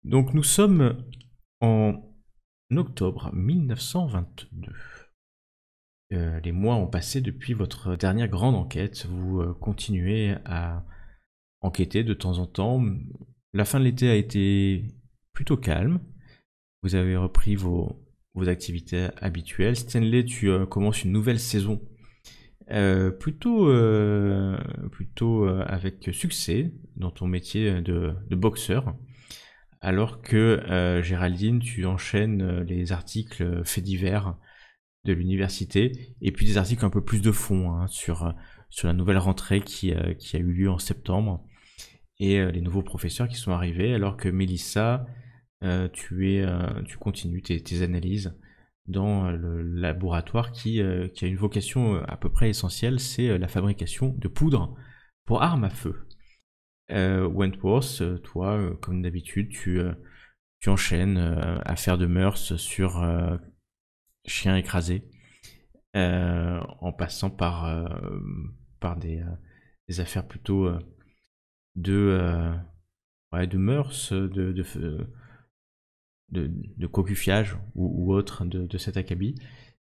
Donc nous sommes en octobre 1922. Les mois ont passé depuis votre dernière grande enquête. Vous continuez à enquêter de temps en temps. La fin de l'été a été plutôt calme. Vous avez repris vos activités habituelles. Stanley, tu commences une nouvelle saison plutôt avec succès dans ton métier de boxeur. Alors que Géraldine, tu enchaînes les articles faits divers de l'université et puis des articles un peu plus de fond sur la nouvelle rentrée qui a eu lieu en septembre et les nouveaux professeurs qui sont arrivés. Alors que Mélissa, tu continues tes analyses dans le laboratoire qui a une vocation à peu près essentielle, c'est la fabrication de poudre pour armes à feu. Wentworth, toi, comme d'habitude, tu enchaînes affaires de mœurs sur chien écrasé, en passant par des affaires plutôt de mœurs, de cocufiage ou autre de cet acabit.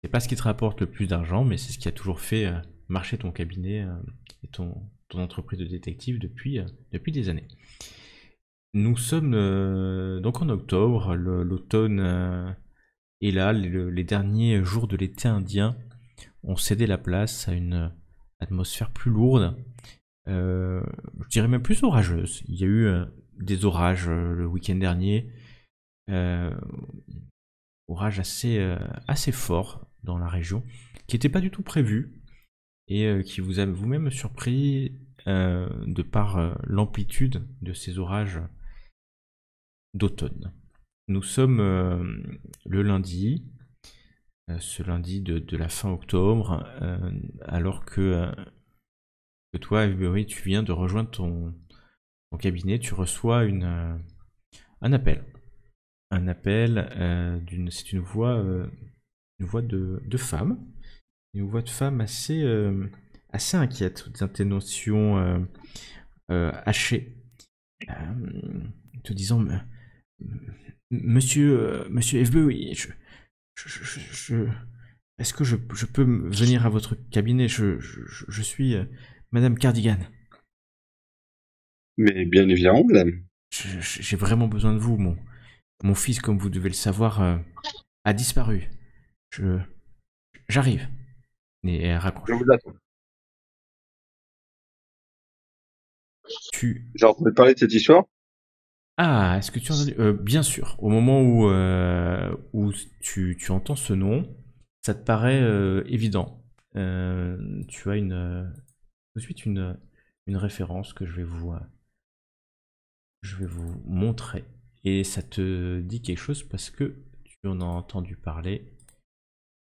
C'est pas ce qui te rapporte le plus d'argent, mais c'est ce qui a toujours fait marcher ton cabinet et ton entreprise de détective depuis des années. Nous sommes donc en octobre, l'automne est là, les derniers jours de l'été indien ont cédé la place à une atmosphère plus lourde, je dirais même plus orageuse. Il y a eu des orages le week-end dernier, orages assez forts dans la région, qui n'étaient pas du tout prévus et qui vous a vous-même surpris de par l'amplitude de ces orages d'automne. Nous sommes le lundi, ce lundi de la fin octobre, alors que toi, Avery, tu viens de rejoindre ton cabinet, tu reçois un appel. Un appel c'est une voix de femme. Une voix de femme assez inquiète, d'intonation hachée, te disant Monsieur Avery, est-ce que je peux venir à votre cabinet? Je suis Madame Cardigan. Mais bien évidemment, madame. J'ai vraiment besoin de vous. Mon fils, comme vous devez le savoir, a disparu. J'arrive. Et elle Je raccroche. vous attends. Tu... J'ai entendu parler de cette histoire. Ah, est-ce que tu as entendu bien sûr. Au moment où tu entends ce nom, ça te paraît évident. Tu as tout de suite une référence que je vais vous montrer. Et ça te dit quelque chose parce que tu en as entendu parler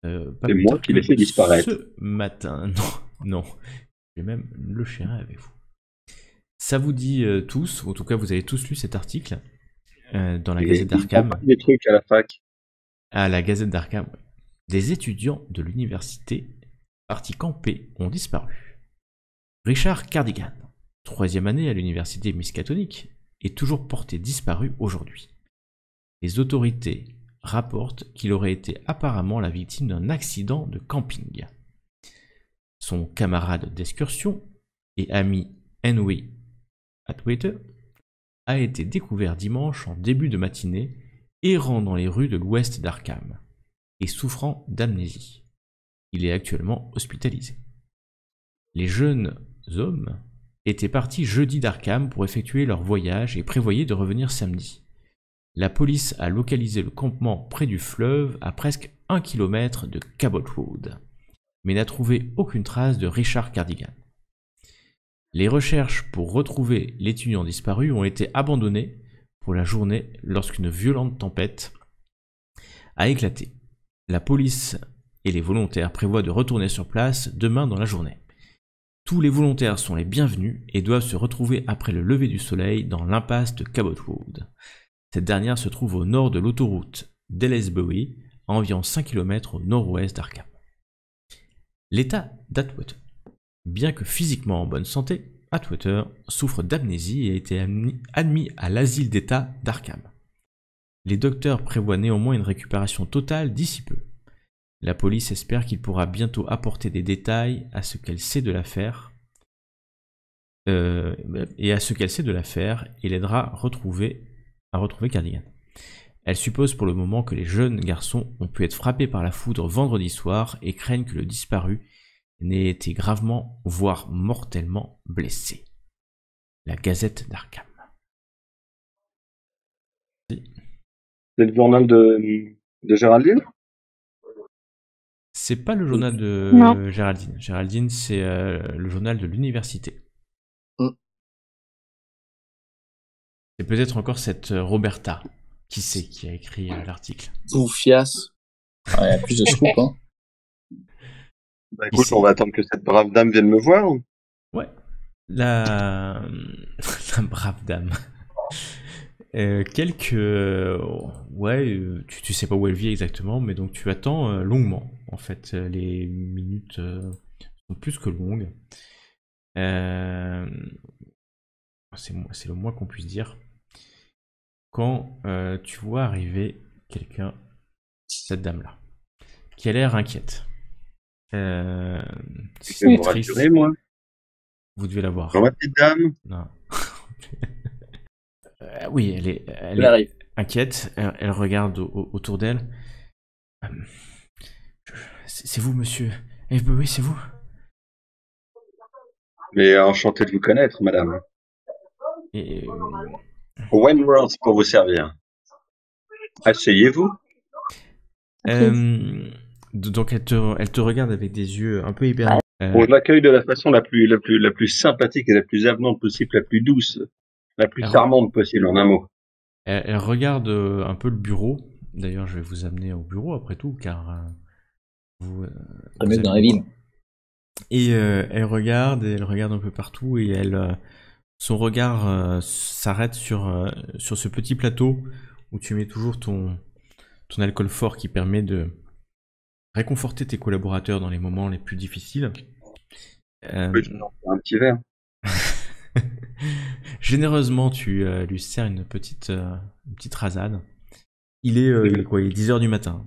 pas C'est plus moi tard qui l'ai que fait disparaître. ce matin. Non, non. Je vais même le chérir avec vous. Ça vous dit tous, en tout cas vous avez tous lu cet article dans la Et Gazette il prend pas d'Arkham. des trucs à la fac. À la Gazette d'Arkham, ouais. Des étudiants de l'université partis camper ont disparu. Richard Cardigan, troisième année à l'université Miskatonic, est toujours porté disparu aujourd'hui. Les autorités rapportent qu'il aurait été apparemment la victime d'un accident de camping. Son camarade d'excursion et ami Henry Atwater a été découvert dimanche en début de matinée errant dans les rues de l'ouest d'Arkham et souffrant d'amnésie. Il est actuellement hospitalisé. Les jeunes hommes étaient partis jeudi d'Arkham pour effectuer leur voyage et prévoyaient de revenir samedi. La police a localisé le campement près du fleuve à presque 1 km de Cabot Road, mais n'a trouvé aucune trace de Richard Cardigan. Les recherches pour retrouver l'étudiant disparu ont été abandonnées pour la journée lorsqu'une violente tempête a éclaté. La police et les volontaires prévoient de retourner sur place demain dans la journée. Tous les volontaires sont les bienvenus et doivent se retrouver après le lever du soleil dans l'impasse de Cabot Road. Cette dernière se trouve au nord de l'autoroute d'Aylesbury, à environ 5 km au nord-ouest d'Arkham. L'état d'Atwater. Bien que physiquement en bonne santé, Atwater souffre d'amnésie et a été admis à l'asile d'état d'Arkham. Les docteurs prévoient néanmoins une récupération totale d'ici peu. La police espère qu'il pourra bientôt apporter des détails à ce qu'elle sait de l'affaire. Et à ce qu'elle sait de l'affaire, et l'aidera à retrouver Cardigan. Elle suppose pour le moment que les jeunes garçons ont pu être frappés par la foudre vendredi soir et craignent que le disparu n'ait été gravement, voire mortellement blessé. La Gazette d'Arkham. C'est le journal de Géraldine? C'est pas le journal de Non. Géraldine. Géraldine, c'est le journal de l'université. C'est peut-être encore cette Roberta. Qui c'est qui a écrit l'article? Boufias. Ah, il y a plus de scoop, hein. Bah écoute, on va attendre que cette brave dame vienne me voir. Ouais. La brave dame. Tu sais pas où elle vit exactement, mais donc tu attends longuement. En fait, les minutes sont plus que longues. C'est le moins qu'on puisse dire. Quand tu vois arriver quelqu'un, cette dame-là, qui a l'air inquiète. Je vais vous rassurer, moi. Vous devez la voir. Dans ma petite dame. Non. Oui, elle est inquiète. Elle regarde autour d'elle. C'est vous, monsieur? Oui, c'est vous. Mais enchanté de vous connaître, madame. Et Wentworth pour vous servir. Asseyez-vous. Donc elle te regarde avec des yeux un peu éperdus. On l'accueille de la façon la plus sympathique et la plus avenante possible, la plus douce, la plus charmante possible, en un mot. Elle regarde un peu le bureau. D'ailleurs, je vais vous amener au bureau après tout, car vous êtes dans la ville. Et elle regarde un peu partout, et son regard s'arrête sur ce petit plateau où tu mets toujours ton alcool fort qui permet de réconforter tes collaborateurs dans les moments les plus difficiles. Un petit verre. Généreusement, tu lui sers une petite rasade. Il est 10h du matin.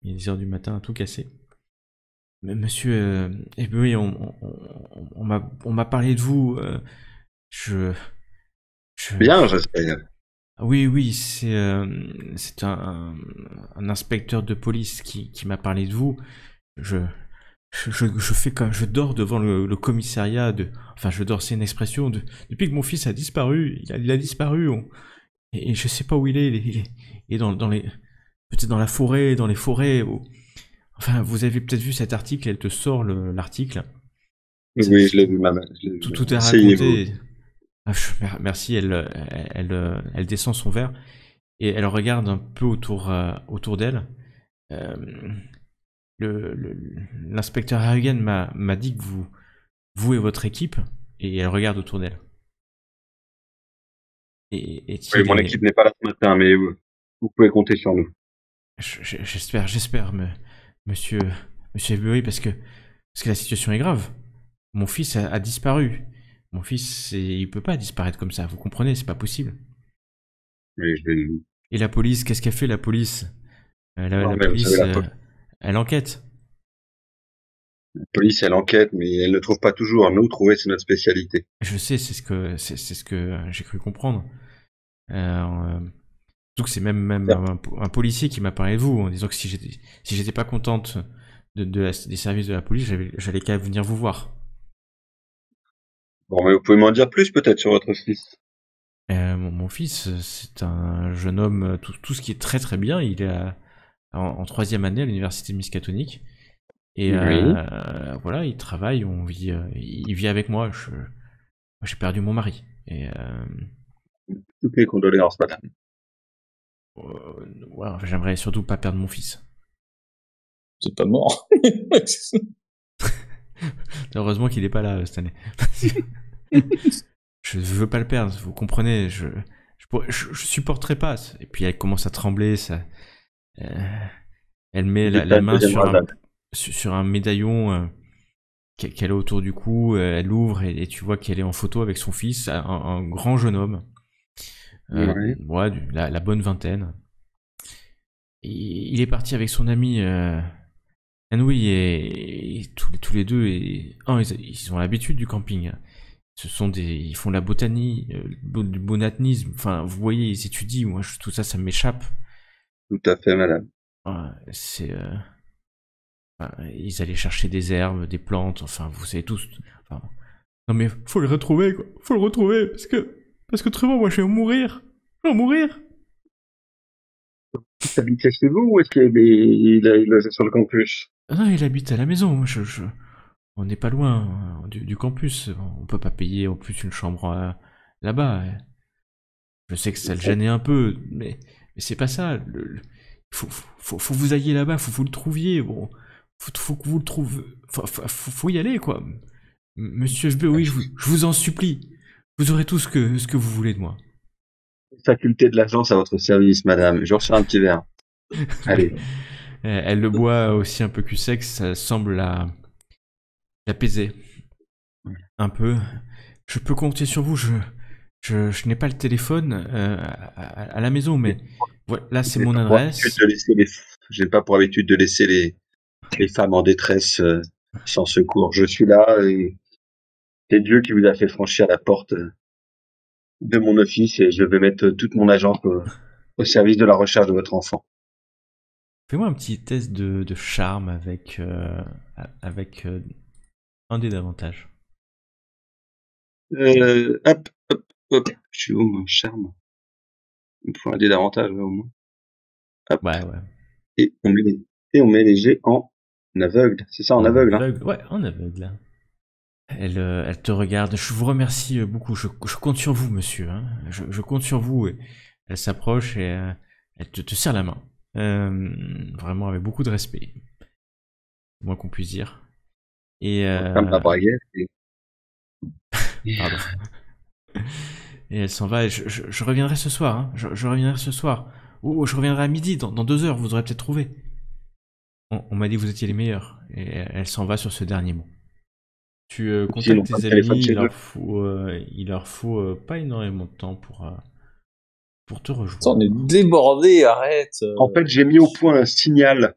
Il est 10h du matin, à tout casser. Mais monsieur, oui, on m'a parlé de vous. Bien, j'espère. Oui, c'est un inspecteur de police qui m'a parlé de vous. Je dors devant le commissariat je dors, c'est une expression depuis que mon fils a disparu, il a disparu, et je sais pas où il est peut-être dans la forêt, dans les forêts, enfin, vous avez peut-être vu cet article, elle te sort l'article. Oui, je l'ai vu, maman. Tout est raconté. Merci, elle descend son verre, et elle regarde un peu autour d'elle. L'inspecteur Harrigan m'a dit que vous et votre équipe, et elle regarde autour d'elle. Oui, mon équipe n'est pas là ce matin, mais vous pouvez compter sur nous. J'espère, monsieur Ebury, parce que la situation est grave. Mon fils a disparu. Mon fils, il peut pas disparaître comme ça, vous comprenez, c'est pas possible. Oui, Et la police, qu'est-ce qu'elle fait, la police? La police, elle enquête. La police, elle enquête, mais elle ne trouve pas toujours. Nous, trouver, c'est notre spécialité. Je sais, c'est ce que j'ai cru comprendre. Donc c'est même un policier qui m'a parlé de vous, en disant que si j'étais pas contente des services de la police, j'allais qu'à venir vous voir. Bon, mais vous pouvez m'en dire plus peut-être sur votre fils. Mon fils, c'est un jeune homme, tout ce qui est très très bien. Il est en 3e année à l'université Miskatonic. Et voilà, il travaille, il vit avec moi. J'ai perdu mon mari. Et toutes mes condoléances, madame. Voilà, j'aimerais surtout pas perdre mon fils. C'est pas mort. Heureusement qu'il est pas là cette année. Je veux pas le perdre, vous comprenez. Je supporterai pas. Et puis elle commence à trembler. Elle met la main sur un médaillon qu'elle a autour du cou. Elle l'ouvre et tu vois qu'elle est en photo avec son fils, un grand jeune homme. Oui. Ouais, la bonne vingtaine. il est parti avec son ami Anouilh et tous les deux. Ils ont l'habitude du camping. Ils font la botanie, du botanisme. Enfin, vous voyez, ils étudient. Moi, tout ça, ça m'échappe. Tout à fait, madame. Ils allaient chercher des herbes, des plantes. Enfin, vous savez tous. Enfin, non mais faut le retrouver, quoi. Faut le retrouver parce que autrement, moi, je vais mourir. Je vais mourir. Il habitait chez vous ou est-ce qu'il est sur le campus? Ah non, il habite à la maison. On n'est pas loin du campus. On peut pas payer en plus une chambre là-bas. Je sais que ça le gênait un peu, mais c'est pas ça. Faut vous alliez là-bas, faut que vous le trouviez. Bon, faut que vous le trouviez. Faut y aller, quoi. Monsieur FB, oui, je vous en supplie. Vous aurez tout ce que vous voulez de moi. Faculté de l'agence à votre service, madame. Je reçois un petit verre. Allez. Elle le boit aussi un peu cul sec, ça semble l'apaiser. Un peu. Je peux compter sur vous, je n'ai pas le téléphone à la maison, mais voilà, là c'est mon adresse. Je n'ai pas pour habitude de laisser les femmes en détresse sans secours. Je suis là et c'est Dieu qui vous a fait franchir la porte de mon office et je vais mettre toute mon agence au service de la recherche de votre enfant. Fais-moi un petit test de charme avec un dé d'avantage. Hop. Je suis où, mon charme? Il me faut un dé d'avantage, au moins. Hop. Ouais. Et on met les jets en aveugle. C'est ça, en aveugle, hein? Ouais, en aveugle. Elle te regarde. Je vous remercie beaucoup. Je compte sur vous, monsieur. Hein. Je compte sur vous. Et elle s'approche et elle te serre la main. Vraiment avec beaucoup de respect. C'est moins qu'on puisse dire. Et Comme la braguette. Pardon. Et elle s'en va. Et je reviendrai ce soir. Hein. Je reviendrai ce soir. Oh, je reviendrai à midi. Dans 2 heures, vous aurez peut-être trouvé. On m'a dit que vous étiez les meilleurs. Et elle s'en va sur ce dernier mot. Tu contactes tes amis. Il leur faut pas énormément de temps pour te rejoindre. On est débordé, arrête. En fait, j'ai mis au point un signal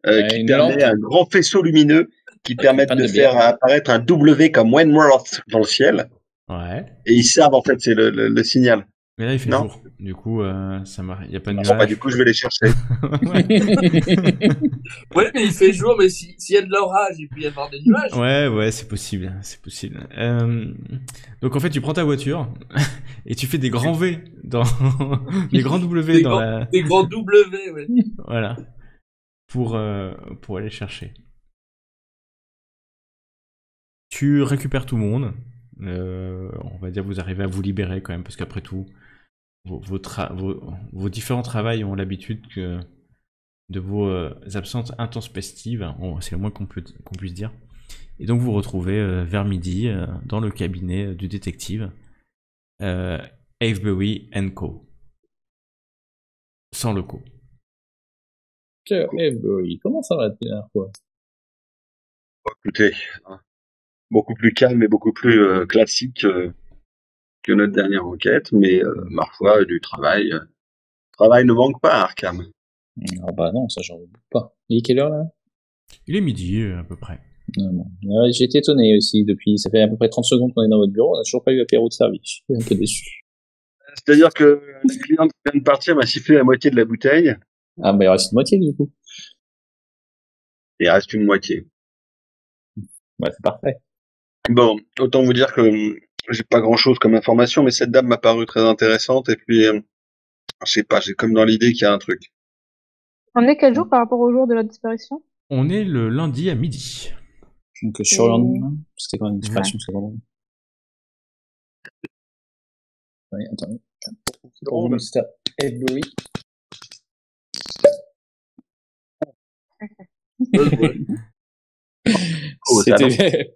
qui permet un grand faisceau lumineux qui permet de faire apparaître un W comme Wentworth dans le ciel. Ouais. Et ils savent, en fait, c'est le signal. Mais là, il fait jour. Du coup, ça marche. Il n'y a pas de nuage. Bah, du coup, je vais les chercher. Ouais, mais il fait jour, mais s'il y a de l'orage, il peut y avoir des nuages. Ouais, c'est possible. Donc, en fait, tu prends ta voiture et tu fais des grands V dans des grands W des grands W, ouais. Voilà. Pour aller chercher. Tu récupères tout le monde. On va dire vous arrivez à vous libérer quand même parce qu'après tout vos différents travails ont l'habitude de vos absences intempestives, c'est le moins qu'on puisse dire. Et donc vous vous retrouvez vers midi dans le cabinet du détective Avebury & Co. Sans le co. Avebury, comment ça va la dernière fois? Écoutez, beaucoup plus calme et beaucoup plus classique que notre dernière enquête, mais ma foi, du travail. Travail ne manque pas à Arkham. Ah bah non, ça j'en doute pas. Il est quelle heure là? Il est midi à peu près. Bon. J'ai été étonné aussi, ça fait à peu près 30 secondes qu'on est dans votre bureau, on n'a toujours pas eu apéro de service. Je suis un peu déçu. C'est-à-dire que le client qui vient de partir m'a sifflé la moitié de la bouteille. Ah bah il reste une moitié du coup. Il reste une moitié. Ouais, c'est parfait. Bon, autant vous dire que j'ai pas grand-chose comme information, mais cette dame m'a paru très intéressante, et puis, je sais pas, j'ai comme dans l'idée qu'il y a un truc. On est quel jour par rapport au jour de la disparition? On est le lundi à midi. Donc sur le lendemain, c'était quand même une disparition, c'est vraiment... Oui, attendez. Pour vous, Mr. Avebury.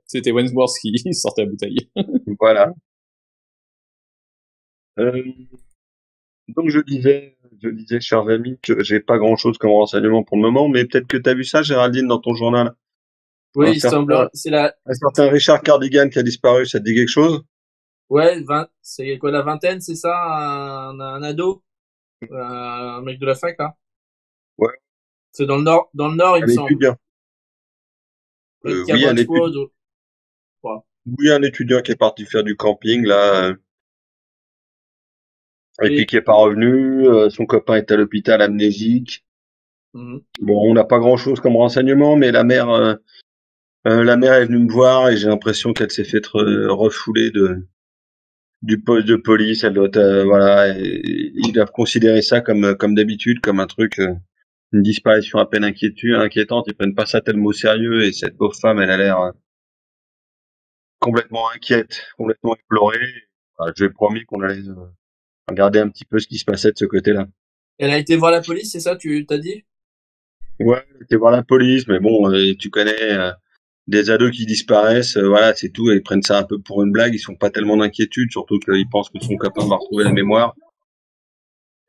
C'était Wentworth qui sortait la bouteille. Voilà. Donc je disais, chers amis, que j'ai pas grand-chose comme renseignement pour le moment, mais peut-être que t'as vu ça, Géraldine, dans ton journal. Oui, il semble, c'est un certain Richard Cardigan qui a disparu, ça te dit quelque chose? Ouais, c'est quoi, la vingtaine, c'est ça, un ado? Un mec de la fac, là? C'est dans le nord, il me Un semble. étudiant. Près de Oui, Cabot, oui, un étudiant qui est parti faire du camping, là, et Et- puis qui est pas revenu. Son copain est à l'hôpital amnésique. Mhm. Bon, on n'a pas grand-chose comme renseignement, mais la mère est venue me voir et j'ai l'impression qu'elle s'est fait refouler du poste de police. Elle doit être, voilà, et ils doivent considérer ça comme d'habitude, comme un truc, une disparition à peine inquiétante. Ils prennent pas ça tellement au sérieux et cette pauvre femme, elle a l'air complètement inquiète, complètement éplorée. Voilà, je lui ai promis qu'on allait regarder un petit peu ce qui se passait de ce côté-là. Elle a été voir la police, c'est ça, tu t'as dit? Ouais, elle était voir la police, mais bon, tu connais des ados qui disparaissent, voilà, c'est tout. Ils prennent ça un peu pour une blague. Ils sont pas tellement d'inquiétude, surtout qu'ils pensent que son copain va retrouver la mémoire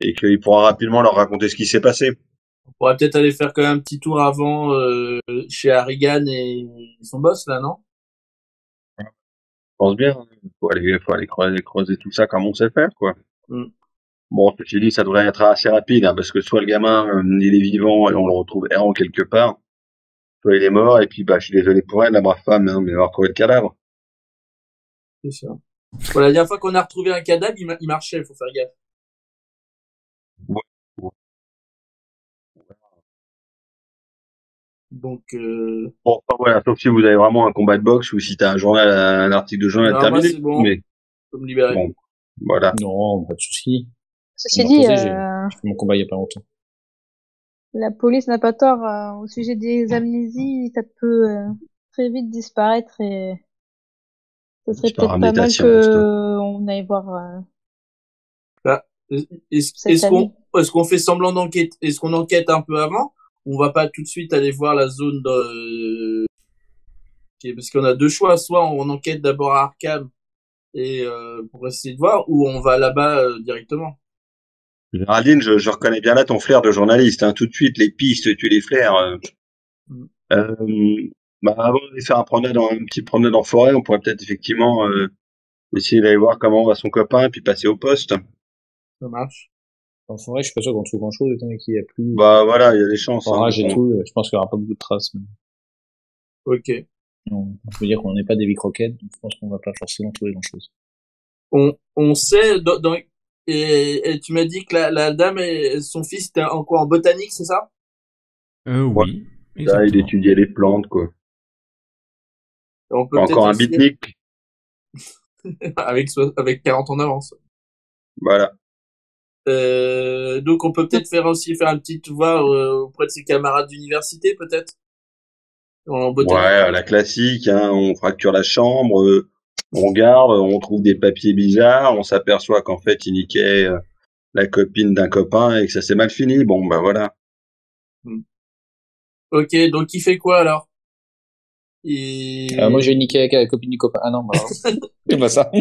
et qu'il pourra rapidement leur raconter ce qui s'est passé. On pourrait peut-être aller faire quand même un petit tour avant chez Harrigan et son boss, là, non? Je pense bien. Faut aller creuser tout ça comme on sait faire, quoi. Mm. Bon, ceci dit, ça devrait être assez rapide, hein, parce que soit le gamin, il est vivant et on le retrouve errant quelque part, soit il est mort et puis, bah, je suis désolé pour elle, la brave femme, hein, mais elle va retrouver le cadavre. C'est ça. Bon, la dernière fois qu'on a retrouvé un cadavre, il marchait, faut faire gaffe. Ouais. Donc, Bon, enfin, voilà, sauf si vous avez vraiment un combat de boxe ou si t'as un article de journal non, moi terminé. c'est bon, Mais faut me libérer. bon, voilà. Non, pas de souci. Ceci On m'a dit, posé, j'ai fait mon combat il y a pas longtemps. la police n'a pas tort au sujet des amnésies, ça peut très vite disparaître et ce serait C'est pas peut-être ramener pas ta mal science, toi. que on aille voir Là, cette est-ce famille. qu'on fait semblant d'enquête, est-ce qu'on enquête un peu avant? On va pas tout de suite aller voir la zone parce qu'on a deux choix, soit on enquête d'abord à Arkham et pour essayer de voir, ou on va là-bas directement. Géraldine, je reconnais bien là ton flair de journaliste, hein, tout de suite, les pistes, tu les flaires. Mm. Bah, avant d'aller faire une petite promenade en forêt, on pourrait peut-être effectivement essayer d'aller voir comment va son copain et puis passer au poste. Ça marche. En vrai, je suis pas sûr qu'on trouve grand chose, étant donné qu'il y a plus Bah voilà, il y a des chances. Hein, orage et bon. tout. Je pense qu'il y aura pas beaucoup de traces. Mais Ok. je veux dire qu'on n'est pas des croquettes, donc je pense qu'on va pas forcément trouver grand chose. On sait et tu m'as dit que la dame et son fils était en quoi, en botanique, c'est ça? Oui, Là, il exactement. étudiait les plantes, quoi. On peut Encore un peut-être beatnik. avec 40 ans d'avance. Voilà. Donc on peut peut-être faire un petit voir auprès de ses camarades d'université, peut-être, en botanique. Ouais, la classique, hein, on fracture la chambre, on regarde, on trouve des papiers bizarres, on s'aperçoit qu'en fait il niquait la copine d'un copain et que ça s'est mal fini. Bon, bah voilà. Ok, donc il fait quoi alors? Moi, j'ai niqué avec la copine du copain. Ah non, bah, c'est pas ça.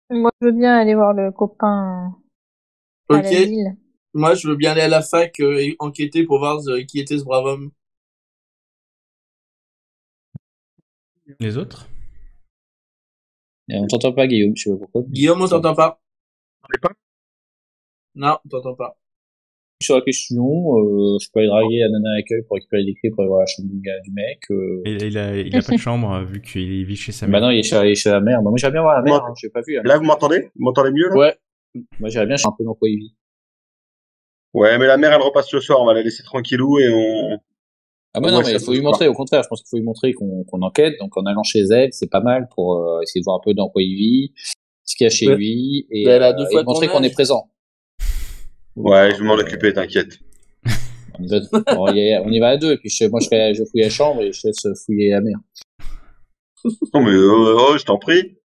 Moi, je veux bien aller voir le copain à Ok, la ville. moi je veux bien aller à la fac et enquêter pour voir qui était ce brave homme. Les autres? On t'entend pas, Guillaume, je sais pas pourquoi. Guillaume, on t'entend pas? On est pas Non, on t'entend pas. Sur la question, je peux aller draguer la nana à l'accueil pour récupérer des clés pour aller voir la chambre du mec. Et il a pas de chambre vu qu'il vit chez sa Bah mère. non, il est chez la mère. Bah, moi, j'aimerais bien voir la mère, hein, j'ai pas vu. Là, vous m'entendez? Vous m'entendez mieux, là? Ouais. Moi, j'aimerais bien, je sais un peu dans quoi il vit. Ouais, mais la mère, elle repasse ce soir, on va la laisser tranquillou et on... Ah bah Ouais, non, ça mais il faut bouge lui pas. montrer, au contraire, je pense qu'il faut lui montrer qu'on enquête, donc en allant chez elle, c'est pas mal pour essayer de voir un peu dans quoi il vit, ce qu'il y a chez Ouais. lui, et, Elle a deux fois et montrer ton qu'on âge. est présent. Ouais, je vais m'en occuper, t'inquiète. On y va à deux, et puis je fouille la chambre et je laisse fouiller la mère. Non, mais je t'en prie.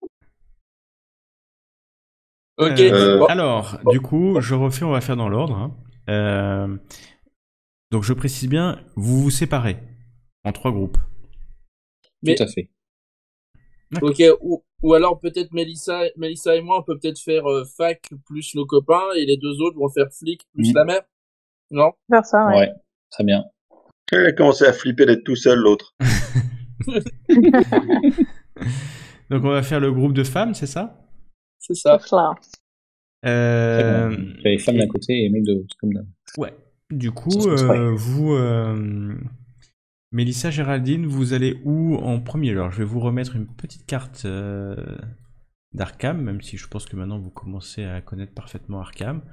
Ok. Euh, Alors, du coup, on va faire dans l'ordre. Hein. Donc, je précise bien, vous vous séparez en 3 groupes. Mais- Tout à fait. D'accord. Ok, ou alors peut-être Mélissa et moi, on peut peut-être faire fac plus nos copains et les deux autres vont faire flic plus la mère. Non? Faire ça, ouais. Ouais, très bien. il a commencé à flipper d'être tout seul, l'autre. Donc, on va faire le groupe de femmes, c'est ça? C'est ça. C'est ça. Très bien. Il y a les femmes et- d'un côté et les mecs de l'autre, comme d'hab. Ouais. Du coup, Ça se passe pas. vous, Mélissa, Géraldine, vous allez où en premier? Alors, je vais vous remettre une petite carte d'Arkham, même si je pense que maintenant vous commencez à connaître parfaitement Arkham.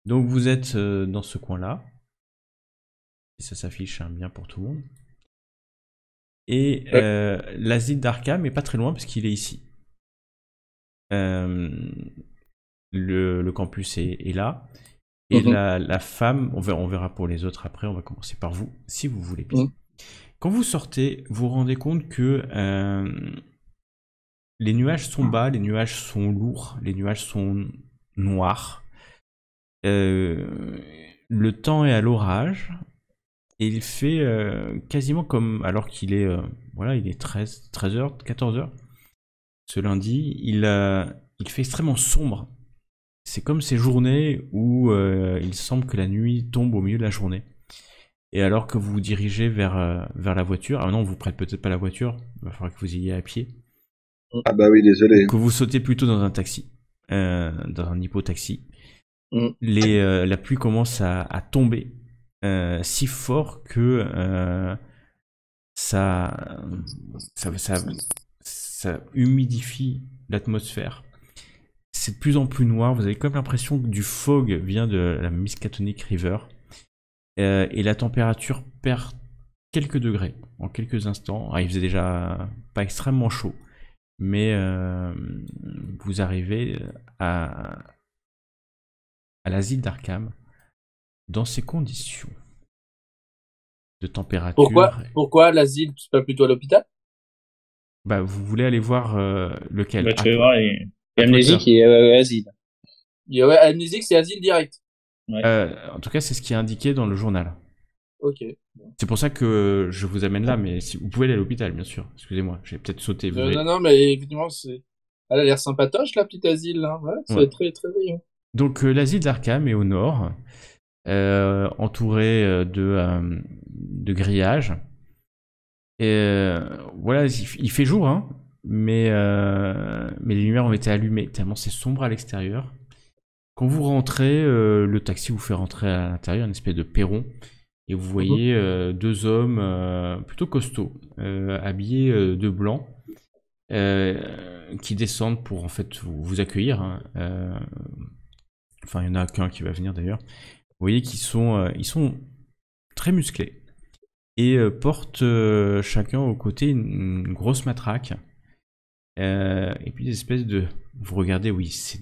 Donc, vous êtes dans ce coin-là. Et ça s'affiche bien pour tout le monde. Et l'asile d'Arkham est pas très loin parce qu'il est ici. Le campus est là. Et la femme, on verra pour les autres après, on va commencer par vous, si vous voulez bien. Quand vous sortez, vous vous rendez compte que les nuages sont bas, les nuages sont lourds, les nuages sont noirs. Le temps est à l'orage. Et il fait quasiment comme, alors qu'il est, voilà, il est 13h, 14h. Ce lundi, il fait extrêmement sombre. C'est comme ces journées où il semble que la nuit tombe au milieu de la journée. Et alors que vous vous dirigez vers la voiture, ah non, vous prêtez peut-être pas la voiture, il va falloir que vous ayez à pied. Ah bah oui, désolé. Que vous sautez plutôt dans un taxi, dans un hippotaxi. La pluie commence à tomber si fort que ça humidifie l'atmosphère. C'est de plus en plus noir. Vous avez comme l'impression que du fog vient de la Miskatonic River. Et la température perd quelques degrés en quelques instants. Il faisait déjà pas extrêmement chaud. Mais vous arrivez à l'asile d'Arkham dans ces conditions de température. Pourquoi l'asile, c'est pas plutôt à l'hôpital? Bah, vous voulez aller voir lequel? Bah, tu vas voir les amnésiques et asile. Ouais, amnésique, c'est asile direct. Ouais. En tout cas, c'est ce qui est indiqué dans le journal. Ok. C'est pour ça que je vous amène là, mais si vous pouvez aller à l'hôpital, bien sûr. Excusez-moi, j'ai peut-être sauté. Non, mais effectivement, elle a l'air sympatoche, la petite asile, là. Ouais, c'est très, très brillant. Donc, l'asile d'Arkham est au nord, entouré de grillages. Et voilà, il fait jour, hein, mais les lumières ont été allumées, tellement c'est sombre à l'extérieur. Quand vous rentrez, le taxi vous fait rentrer à l'intérieur, une espèce de perron. Et vous voyez deux hommes plutôt costauds, habillés de blanc, qui descendent pour en fait vous accueillir. Hein. Enfin, il n'y en a qu'un qui va venir d'ailleurs. Vous voyez qu'ils sont très musclés et portent chacun au côté une grosse matraque. Et puis des espèces de... Vous regardez, oui, c'est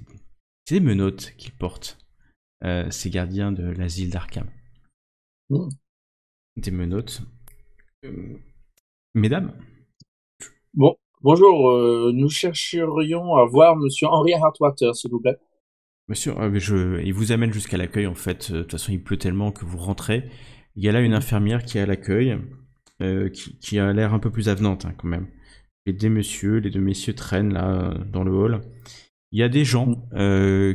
des menottes qu'ils portent, ces gardiens de l'asile d'Arkham. Des menottes. Mesdames. Bon, bonjour, nous chercherions à voir monsieur Henry Hartwater, s'il vous plaît. Monsieur, il vous amène jusqu'à l'accueil en fait. De toute façon, il pleut tellement que vous rentrez. Il y a là une infirmière qui est à l'accueil, qui a l'air un peu plus avenante hein, quand même. Les deux messieurs traînent là dans le hall. Il y a des gens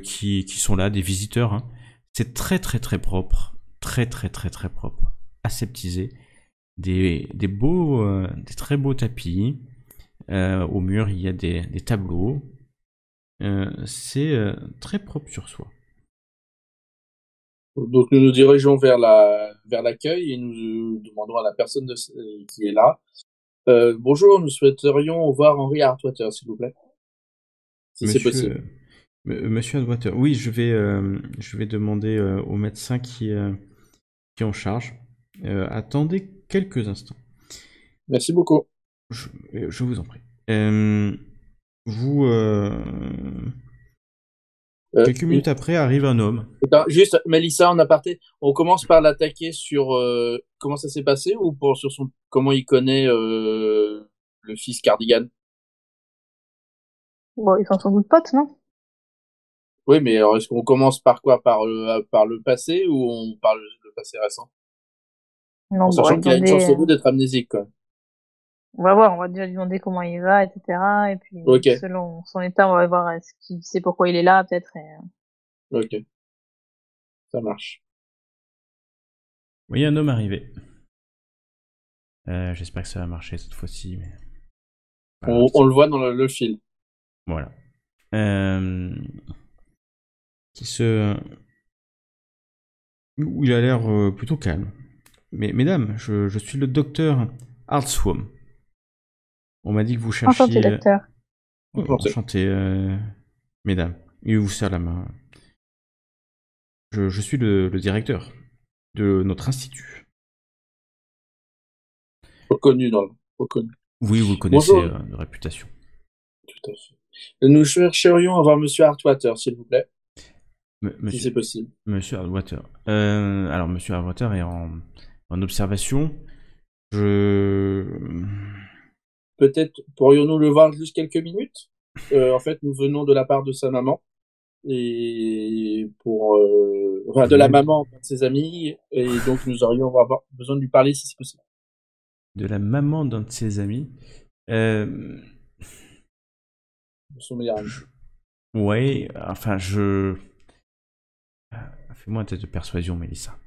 qui sont là, des visiteurs. Hein. C'est très très très propre, très très très très propre, aseptisé. Des très beaux tapis. Au mur, il y a des tableaux. C'est très propre sur soi. Donc nous nous dirigeons vers l'accueil et nous demandons à la personne qui est là. Bonjour, nous souhaiterions voir Henry Hartwater, s'il vous plaît. Si c'est possible. Monsieur Hartwater, oui, je vais demander au médecin qui est en charge. Attendez quelques instants. Merci beaucoup. Je vous en prie. Quelques minutes après arrive un homme. Juste, Mélissa, en aparté, on commence par l'attaquer sur comment ça s'est passé ou sur comment il connaît le fils Cardigan. Bon, ils sont sans doute potes, non? Oui, mais alors est-ce qu'on commence par quoi? Par le passé ou on parle le passé récent? Non, en sachant qu'il a une chance sur deux d'être amnésique, quoi. On va voir, on va déjà lui demander comment il va, etc. Et puis, selon son état, on va voir est-ce qu'il sait pourquoi il est là, peut-être. Ok. Ça marche. Vous voyez un homme arriver. J'espère que ça va marcher cette fois-ci. Mais... On le voit dans le fil. Voilà. Qui se Il a l'air plutôt calme. Mais mesdames, je suis le docteur Hartswom. On m'a dit que vous Enchanté, cherchiez... docteur. Enchanté, mesdames. Il vous serre la main. Je suis le directeur de notre institut. Reconnu dans le... Reconnu. Oui, vous le connaissez Bonjour. de réputation. Tout à fait. Nous chercherions à voir Monsieur Hartwater, s'il vous plaît, si Monsieur, c'est possible. Monsieur Hardwater. Alors, Monsieur Hardwater est en observation. Je... Peut-être pourrions-nous le voir juste quelques minutes. En fait, nous venons de la part de sa maman et enfin, de la maman de ses amis, et donc nous aurions besoin de lui parler si c'est possible. De la maman d'un de ses amis. Son meilleur ami. Ouais, enfin, Fais-moi un test de persuasion, Mélissa.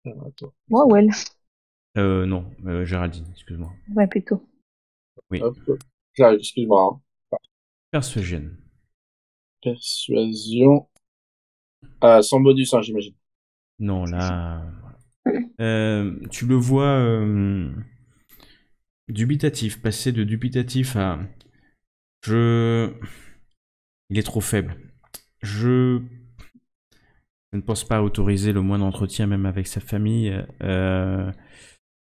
Attends. Moi ou elle? Non, Géraldine, excuse-moi. Ouais, plutôt. Oui, Hop. J'arrive, excuse-moi. persuasion. Persuasion. Sans bonus, hein, j'imagine. Non, là... tu le vois dubitatif, passer de dubitatif à... Il est trop faible. Je ne pense pas autoriser le moindre entretien, même avec sa famille. Je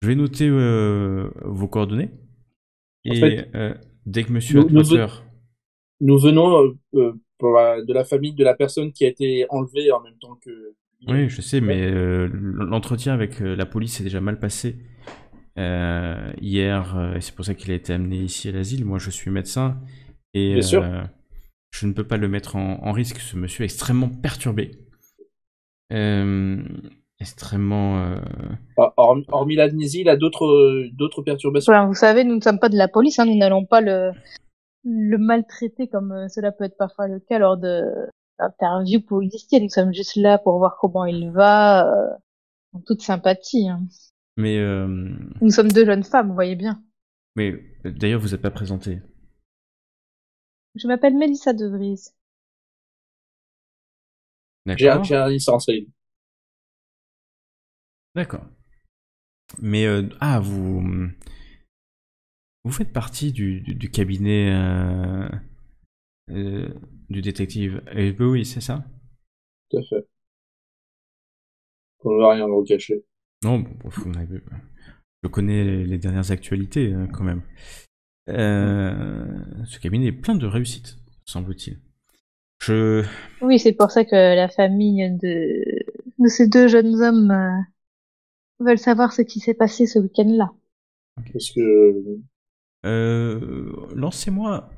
vais noter vos coordonnées. En Et fait, dès que Monsieur nous Atwater... Nous venons de la famille de la personne qui a été enlevée en même temps que... Oui, je sais, mais l'entretien avec la police s'est déjà mal passé hier, et c'est pour ça qu'il a été amené ici à l'asile. Moi, je suis médecin, et Bien sûr. je ne peux pas le mettre en risque. Ce monsieur est extrêmement perturbé. Extrêmement... Hormis l'amnésie, il a d'autres perturbations. Enfin, vous savez, nous ne sommes pas de la police, hein, nous n'allons pas le maltraiter comme cela peut être parfois le cas lors d'interviews policières. Nous sommes juste là pour voir comment il va, en toute sympathie. Hein. Mais Nous sommes deux jeunes femmes, vous voyez bien. D'ailleurs, vous n'êtes pas présenté. Je m'appelle Mélissa De Vries. D'accord. J'ai un licence. D'accord. Mais vous faites partie du cabinet du détective oui, c'est ça? Tout à fait. On ne va rien vous cacher. Non, je connais les dernières actualités quand même. Ce cabinet est plein de réussites, semble-t-il. Oui, c'est pour ça que la famille de ces deux jeunes hommes veulent savoir ce qui s'est passé ce week-end-là. Parce que... Lancez-moi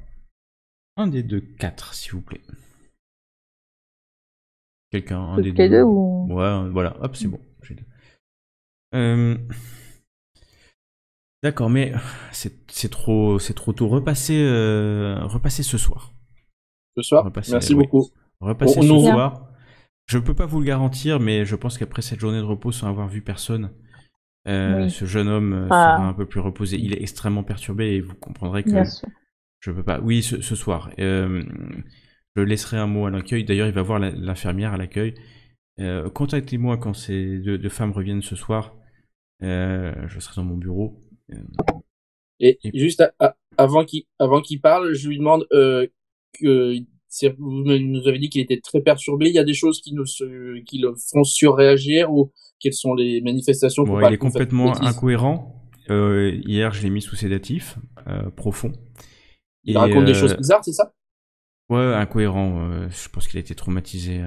un des deux 4, s'il vous plaît. Quelqu'un, un des Les deux ou... Ouais, voilà, hop, c'est bon. J'ai deux. D'accord, mais c'est trop tôt. Repassez ce soir. Ce soir. Merci beaucoup. Repassez ce soir. Je peux pas vous le garantir, mais je pense qu'après cette journée de repos, sans avoir vu personne, Oui. ce jeune homme sera un peu plus reposé. Il est extrêmement perturbé et vous comprendrez que Bien sûr. je peux pas. Oui, ce soir. Je laisserai un mot à l'accueil. D'ailleurs, il va voir l'infirmière à l'accueil. Contactez-moi quand ces deux femmes reviennent ce soir. Je serai dans mon bureau. Et juste avant qu'il parle, je lui demande vous nous avez dit qu'il était très perturbé. Il y a des choses qui le font surréagir ou quelles sont les manifestations il est complètement incohérent. Hier, je l'ai mis sous sédatif profond. Il raconte des choses bizarres, c'est ça? Ouais, incohérent. Je pense qu'il a été traumatisé.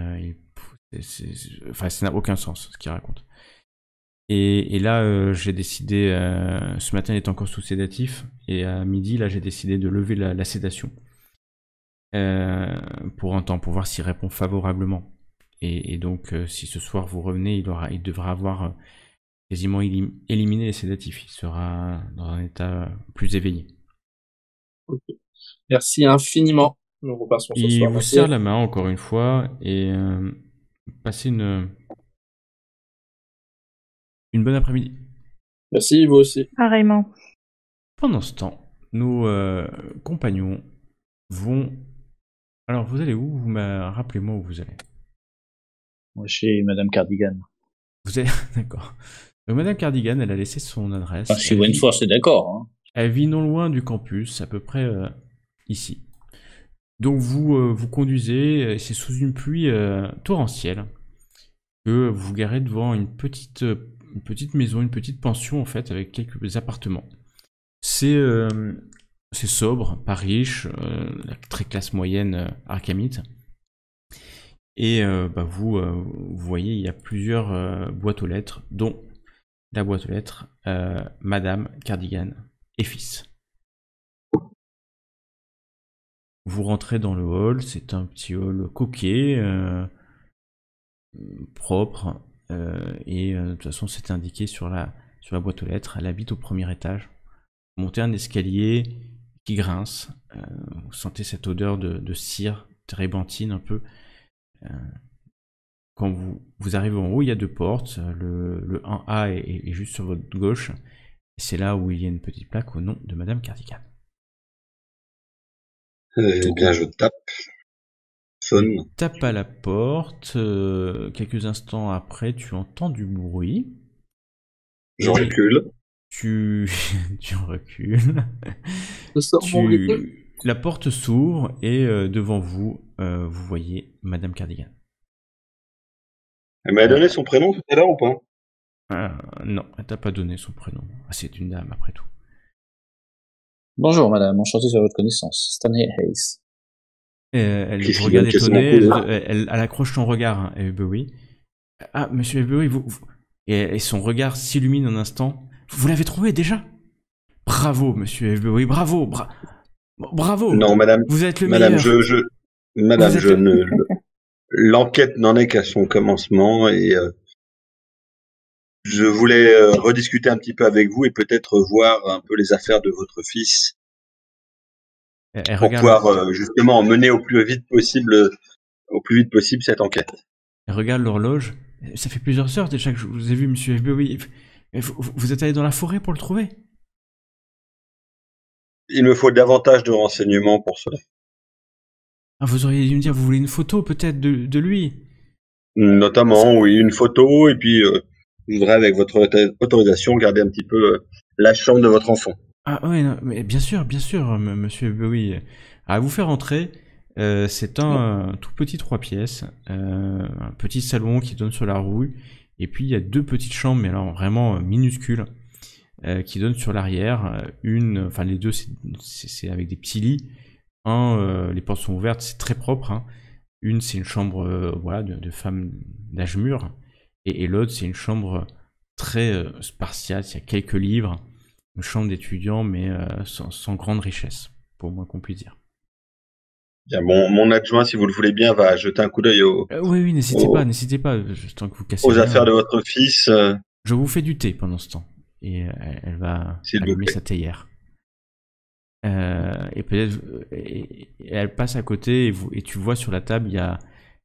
Enfin, ça n'a aucun sens ce qu'il raconte. Et là, j'ai décidé, ce matin il est encore sous sédatif, et à midi, là j'ai décidé de lever la sédation pour un temps, pour voir s'il répond favorablement. Et donc, si ce soir vous revenez, il devra avoir quasiment éliminé les sédatifs. Il sera dans un état plus éveillé. Ok. Merci infiniment. Nous repassons ce soir. Il vous serre la main encore une fois et passez une bonne après-midi. Merci, vous aussi. Pareillement. Pendant ce temps, nos compagnons vont... Alors, vous allez où? Rappelez-moi où vous allez. Moi, chez Madame Cardigan. Vous êtes d'accord. Donc, Madame Cardigan, elle a laissé son adresse. Enfin, si Wentworth est d'accord. Hein. Elle vit non loin du campus, à peu près ici. Donc vous conduisez, c'est sous une pluie torrentielle que vous vous garez devant une petite maison, une petite pension en fait, avec quelques appartements. C'est sobre, pas riche, la très classe moyenne arkamite. Et vous voyez, il y a plusieurs boîtes aux lettres, dont la boîte aux lettres Madame Cardigan et fils. Vous rentrez dans le hall, c'est un petit hall coquet, propre, et de toute façon c'est indiqué sur la boîte aux lettres. Elle habite au premier étage. Vous montez un escalier qui grince, vous sentez cette odeur de cire, térébenthine un peu. Quand vous arrivez en haut, il y a 2 portes, le 1A est juste sur votre gauche, et c'est là où il y a une petite plaque au nom de Madame Cardigan. Eh bien, je tape. Sonne. Tape à la porte. Quelques instants après, tu entends du bruit. Je recule. Tu recules. La porte s'ouvre et devant vous, vous voyez Madame Cardigan. Elle m'a donné son prénom tout à l'heure ou pas? Non, elle t'a pas donné son prénom. C'est une dame après tout. Bonjour madame, enchanté de votre connaissance. Stanley Hayes. Elle vous regarde étonnée, elle accroche son regard, hein, Avebury. Ah, monsieur Avebury, et son regard s'illumine un instant. Vous l'avez trouvé déjà? Bravo, monsieur Avebury, bravo, bravo. Non, madame. Vous êtes le madame, meilleur. Madame, l'enquête n'en est qu'à son commencement et je voulais rediscuter un petit peu avec vous et peut-être voir un peu les affaires de votre fils pour pouvoir justement mener au plus vite possible cette enquête. Elle regarde l'horloge. Ça fait plusieurs heures déjà que je vous ai vu, monsieur Avebury. Vous êtes allé dans la forêt pour le trouver? Il me faut davantage de renseignements pour cela. Ah, vous auriez dû me dire, vous voulez une photo peut-être de lui? Notamment, oui, une photo, et puis je voudrais, avec votre autorisation, garder un petit peu la chambre de votre enfant. Ah oui, mais bien sûr, monsieur Bowie. À vous faire entrer, c'est un tout petit 3 pièces, un petit salon qui donne sur la rue, et puis il y a 2 petites chambres, mais alors vraiment minuscules, qui donnent sur l'arrière. Enfin les 2, c'est avec des petits lits. Les portes sont ouvertes, c'est très propre. Hein. Une, c'est une chambre de femme d'âge mûr, et l'autre, c'est une chambre très spartiate. Il y a quelques livres, une chambre d'étudiant, mais sans grande richesse, pour moins qu'on puisse dire. Bien, mon adjoint, si vous le voulez bien, va jeter un coup d'œil oui, n'hésitez pas, tant que vous cassez aux rien, affaires de votre fils. Je vous fais du thé pendant ce temps, et elle va allumer sa théière. Et peut-être elle passe à côté et tu vois sur la table il y a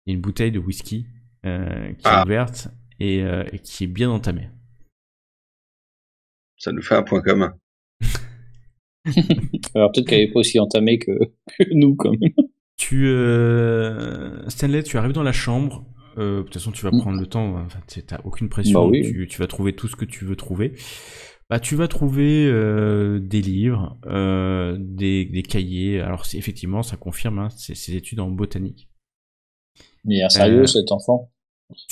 une bouteille de whisky qui est ouverte et qui est bien entamée. Ça nous fait un point commun. Alors peut-être qu'elle n'est pas aussi entamée que nous quand même. Stanley, tu arrives dans la chambre. De toute façon, tu vas prendre le temps. Enfin, t'as aucune pression. Bah oui. Tu vas trouver tout ce que tu veux trouver. Tu vas trouver des livres, des cahiers. Alors effectivement, ça confirme, hein, c'est ses études en botanique. Il est sérieux cet enfant.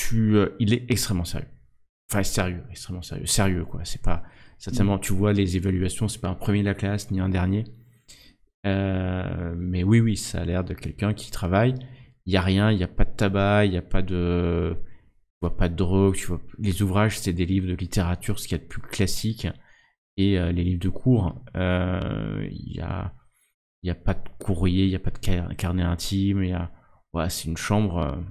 Il est extrêmement sérieux. Enfin, extrêmement sérieux. Sérieux, quoi. C'est pas certainement. Tu vois les évaluations, c'est pas un premier de la classe ni un dernier. Mais oui, ça a l'air de quelqu'un qui travaille. Il y a rien, il y a pas de tabac, il y a pas de. Tu vois pas de drogue, les ouvrages c'est des livres de littérature, ce qu'il y a de plus classique, et les livres de cours, il y a pas de courrier, il y a pas de carnet intime, c'est une chambre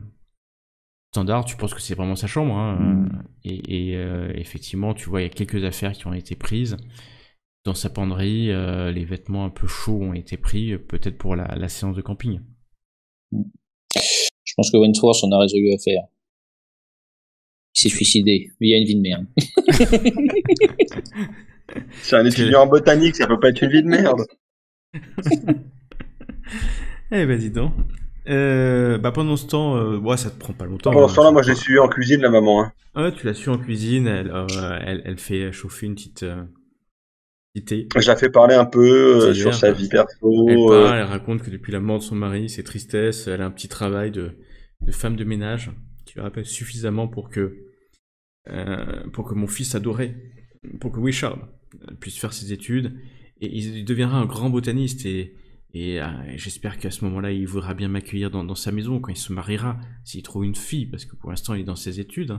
standard. Tu penses que c'est vraiment sa chambre, hein, et effectivement tu vois il y a quelques affaires qui ont été prises dans sa penderie, les vêtements un peu chauds ont été pris, peut-être pour la séance de camping. Je pense que Wentworth en a résolu l'affaire. Il s'est suicidé. Il y a une vie de merde. C'est un étudiant en botanique, ça peut pas être une vie de merde. Eh ben dis donc. Pendant ce temps, ouais, ça te prend pas longtemps. Pendant ce hein, temps-là, ça moi, te j'ai prend- suivi en cuisine, la maman. Hein. Ouais, tu l'as su en cuisine, elle fait chauffer une petite thé, Je la fais parler un peu sur théière. sa vie Elle perso. parle, elle raconte que depuis la mort de son mari, ses tristesses, elle a un petit travail de femme de ménage qui lui rappelle suffisamment pour que mon fils adoré, pour que Wishard puisse faire ses études, et il deviendra un grand botaniste, et j'espère qu'à ce moment-là, il voudra bien m'accueillir dans sa maison quand il se mariera, s'il trouve une fille, parce que pour l'instant, il est dans ses études. Hein.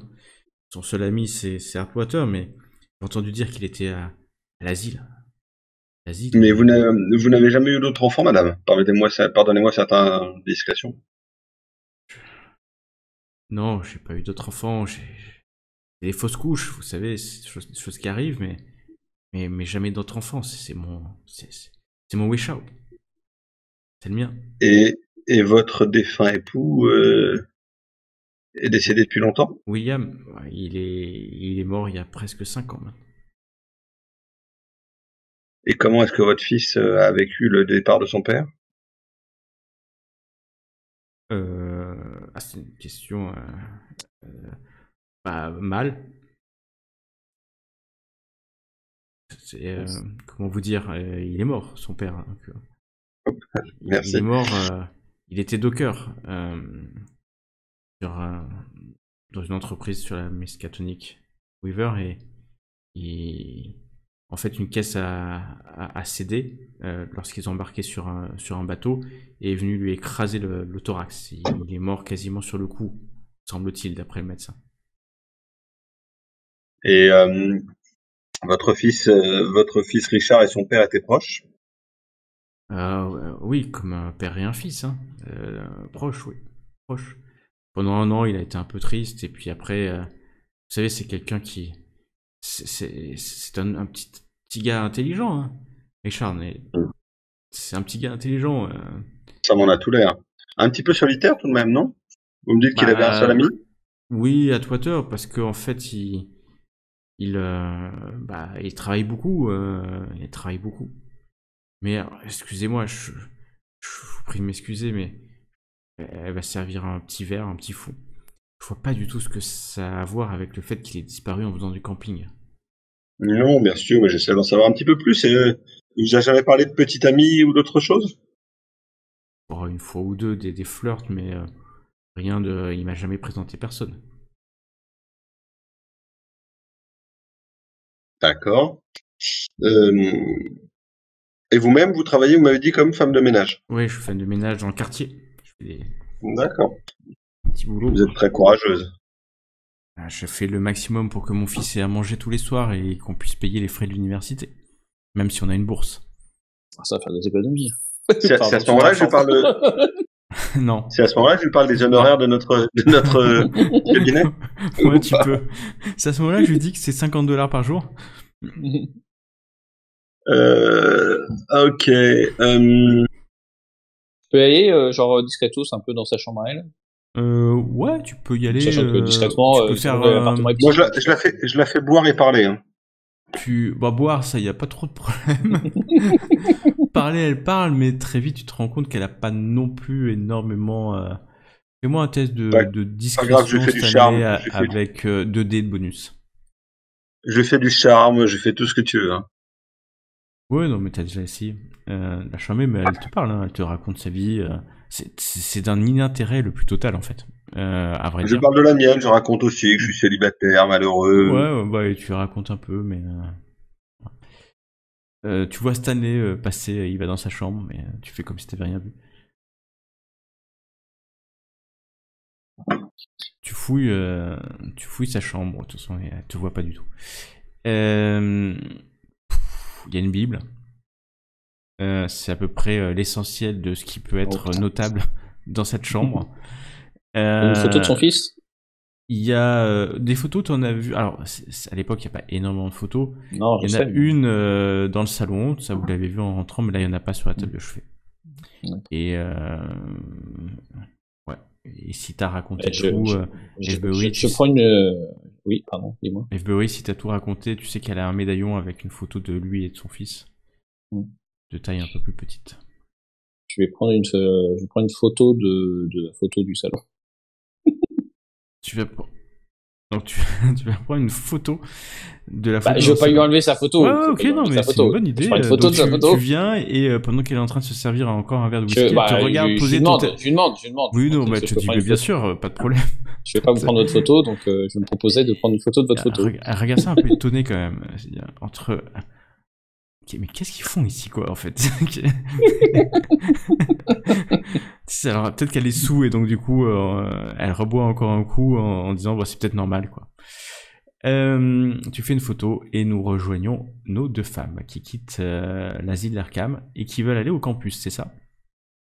Son seul ami, c'est Hartwater, mais j'ai entendu dire qu'il était à l'asile. L'asile. Mais vous n'avez jamais eu d'autres enfants, madame. Pardonnez-moi certaines discrétions. Non, j'ai pas eu d'autres enfants, j'ai des fausses couches, vous savez, c'est des choses qui arrivent, mais jamais d'autres enfants, c'est mon wish out. C'est le mien. Et votre défunt époux est décédé depuis longtemps? William, il est mort il y a presque 5 ans maintenant. Et comment est-ce que votre fils a vécu le départ de son père? C'est une question pas mal. Comment vous dire, il est mort, son père. Hein, donc, il Merci. est mort, il était docker dans une entreprise sur la Miskatonic River, et en fait une caisse a cédé lorsqu'ils embarquaient sur un bateau et est venu lui écraser le thorax. Il est mort quasiment sur le coup, semble-t-il, d'après le médecin. Et votre fils Richard et son père étaient proches? Oui, comme un père et un fils, hein. Proche, oui, proche. Pendant un an, il a été un peu triste, et puis après, vous savez, c'est quelqu'un qui... C'est un petit gars intelligent, hein. Richard, mais c'est un petit gars intelligent. Ça m'en a tout l'air. Un petit peu solitaire tout de même, non? Vous me dites qu'il avait un seul ami? Oui, Atwater, parce qu'en fait, il travaille beaucoup. Il travaille beaucoup. Mais excusez-moi, je vous prie de m'excuser, mais elle va servir un petit verre, un petit fou. Je vois pas du tout ce que ça a à voir avec le fait qu'il ait disparu en faisant du camping. Non, bien sûr, mais j'essaie d'en savoir un petit peu plus. Il vous a jamais parlé de petit ami ou d'autre chose? Bon, une fois ou deux, des flirts, mais rien de... Il m'a jamais présenté personne. D'accord. Et vous-même, vous travaillez, vous m'avez dit, comme femme de ménage? Oui, je fais du ménage dans le quartier. Je fais des D'accord. petits boulots. Vous êtes très courageuse. Je fais le maximum pour que mon fils ait à manger tous les soirs et qu'on puisse payer les frais de l'université. Même si on a une bourse. Ça va faire des économies. C'est à ce moment-là que je parle Non. C'est à ce moment-là que je parle des honoraires de notre cabinet? Ouais, tu peux. C'est à ce moment-là que je lui dis que c'est $50 par jour. Ok. Tu peux aller, genre, discretos, un peu dans sa chambre à elle. Ouais, tu peux y aller. Sachant que discrètement, tu peux faire. l'appartement est petit. Moi, je la fais boire et parler. Hein. Boire, ça, y a pas trop de problème. Parler, elle parle, mais très vite, tu te rends compte qu'elle a pas non plus énormément. Fais-moi un test de discrétion grave, je fais du cette charme, année je fais avec 2 dés de bonus. Je fais du charme, je fais tout ce que tu veux. Hein. Ouais, non, mais t'as déjà essayé. La charmer, mais elle te parle, hein, elle te raconte sa vie. C'est d'un inintérêt le plus total, en fait. À vrai Je dire. parle de la mienne, je raconte aussi que je suis célibataire, malheureux. Ouais, bah, et tu racontes un peu, mais. Tu vois Stanley passer, il va dans sa chambre, mais tu fais comme si t'avais rien vu. Tu fouilles sa chambre, de toute façon, elle te voit pas du tout. Il y a une Bible. C'est à peu près l'essentiel de ce qui peut être notable dans cette chambre. Une photo de son fils. Il y a des photos, tu en as vu. Alors, à l'époque, il n'y a pas énormément de photos. Non, il y en a une dans le salon, ça vous l'avez vu en rentrant, mais là, il n'y en a pas sur la table de chevet. Et ouais. Et si t'as raconté tout, je prends une. Oui, pardon, dis-moi. Avebury, si t'as tout raconté, tu sais qu'elle a un médaillon avec une photo de lui et de son fils, de taille un peu plus petite. je vais prendre une photo de la photo du salon. Tu vas prendre... Donc tu vas prendre une photo de la photo. Bah, je veux pas lui enlever sa photo. Ouais, ok, non, mais c'est une bonne idée. Je prends une photo Donc, de sa photo. tu viens et pendant qu'elle est en train de se servir encore un verre de whisky, Je elle te regarde lui poser demande. Oui, non, bah Je tu peux dis, prendre mais une bien photo. sûr, pas de problème. Je vais pas vous prendre votre photo, donc je me proposais de prendre une photo de votre photo. Elle regarde ça un peu étonné quand même. C'est-à-dire, entre... Ok, mais qu'est-ce qu'ils font ici, quoi, en fait? Alors, peut-être qu'elle est sous et donc du coup, elle reboit encore un coup en disant, bah, c'est peut-être normal, quoi. Tu fais une photo et nous rejoignons nos deux femmes qui quittent l'asile d'Arkham et qui veulent aller au campus, c'est ça?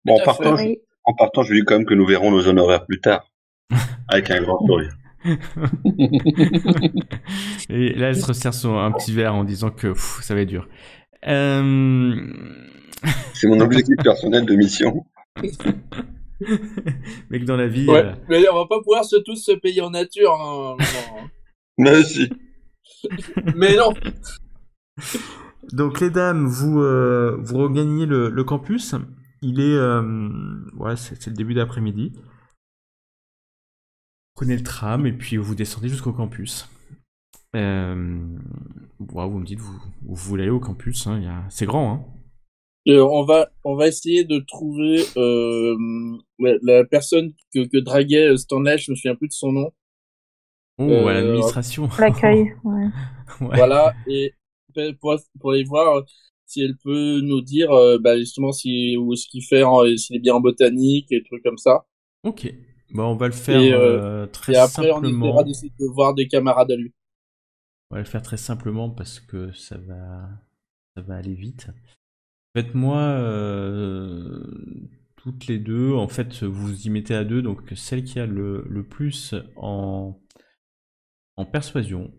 Bon, Tout à fait. Oui. en partant, je lui dis quand même que nous verrons nos honoraires plus tard. Avec un grand sourire. Et là, elle se resserre un petit verre en disant que ça va être dur. C'est mon objectif personnel de mission. Mais que dans la vie... Ouais, mais on va pas pouvoir tous se payer en nature. Hein, non. Mais si. Mais non. Donc les dames, vous regagnez le campus. Il est... ouais, c'est le début d'après-midi. Prenez le tram et puis vous descendez jusqu'au campus. Ouais, vous me dites, vous voulez aller au campus. Hein, c'est grand, hein. On va essayer de trouver la personne que draguait Stanley, je me souviens plus de son nom. Oh, à l'administration. L'accueil, ouais. Ouais. Voilà, et pour aller voir si elle peut nous dire justement où est-ce qu'il fait, s'il est bien en botanique et des trucs comme ça. Ok. Bon, on va le faire très et après, simplement. on essaiera d'essayer de voir des camarades à lui. On va le faire très simplement parce que ça va aller vite. Faites-moi toutes les deux. En fait, vous vous y mettez à deux. Donc, celle qui a le plus en persuasion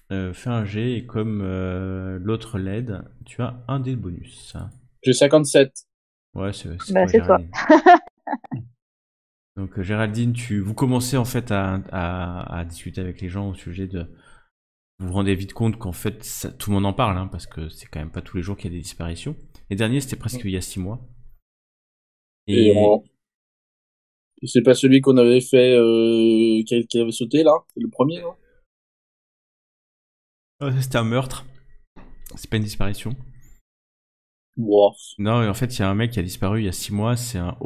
fait un jet et comme l'autre l'aide, tu as un dé de bonus. J'ai 57. Ouais, c'est Bah, toi, c'est toi. Géraldine. Donc, Géraldine, vous commencez en fait à discuter avec les gens au sujet de. Vous vous rendez vite compte qu'en fait, tout le monde en parle, hein, parce que c'est quand même pas tous les jours qu'il y a des disparitions. Les derniers, c'était presque il y a 6 mois. Et c'est pas celui qu'on avait fait, qui avait sauté là? C'est le premier, là? C'était un meurtre. C'est pas une disparition. Wow. Non, en fait, il y a un mec qui a disparu il y a 6 mois, c'est un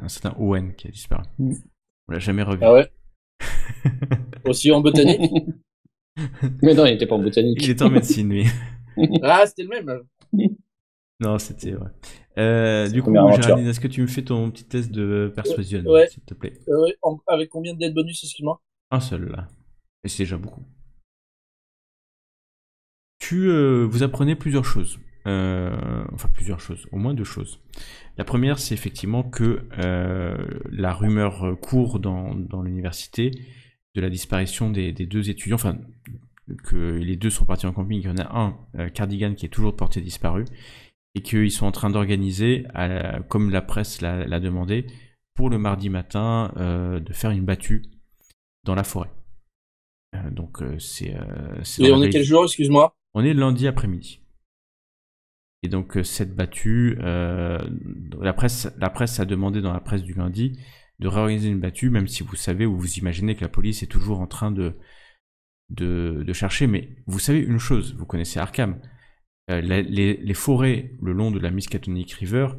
certain Owen qui a disparu. On l'a jamais revu. Ah ouais? Aussi en botanique? Mais non, il était pas en botanique. Il était en médecine, lui. Ah, c'était le même. Non, c'était ouais. Du coup, première aventure. Géraldine, est-ce que tu me fais ton petit test de persuasion, Ouais. s'il te plaît? Avec combien de dead bonus, excuse-moi? Un seul, là. Et c'est déjà beaucoup. Vous apprenez plusieurs choses. Enfin, plusieurs choses. Au moins 2 choses. La première, c'est effectivement que la rumeur court dans l'université de la disparition des 2 étudiants. Enfin, que les 2 sont partis en camping. Il y en a un, Cardigan, qui est toujours porté disparu. Et qu'ils sont en train d'organiser, comme la presse l'a demandé, pour le mardi matin, de faire une battue dans la forêt. Donc c'est Et on est quel jour, excuse-moi? On est lundi après-midi. Et donc cette battue, la presse a demandé dans la presse du lundi de réorganiser une battue, même si vous savez ou vous imaginez que la police est toujours en train de chercher. Mais vous savez une chose, vous connaissez Arkham. Les forêts le long de la Miskatonic River,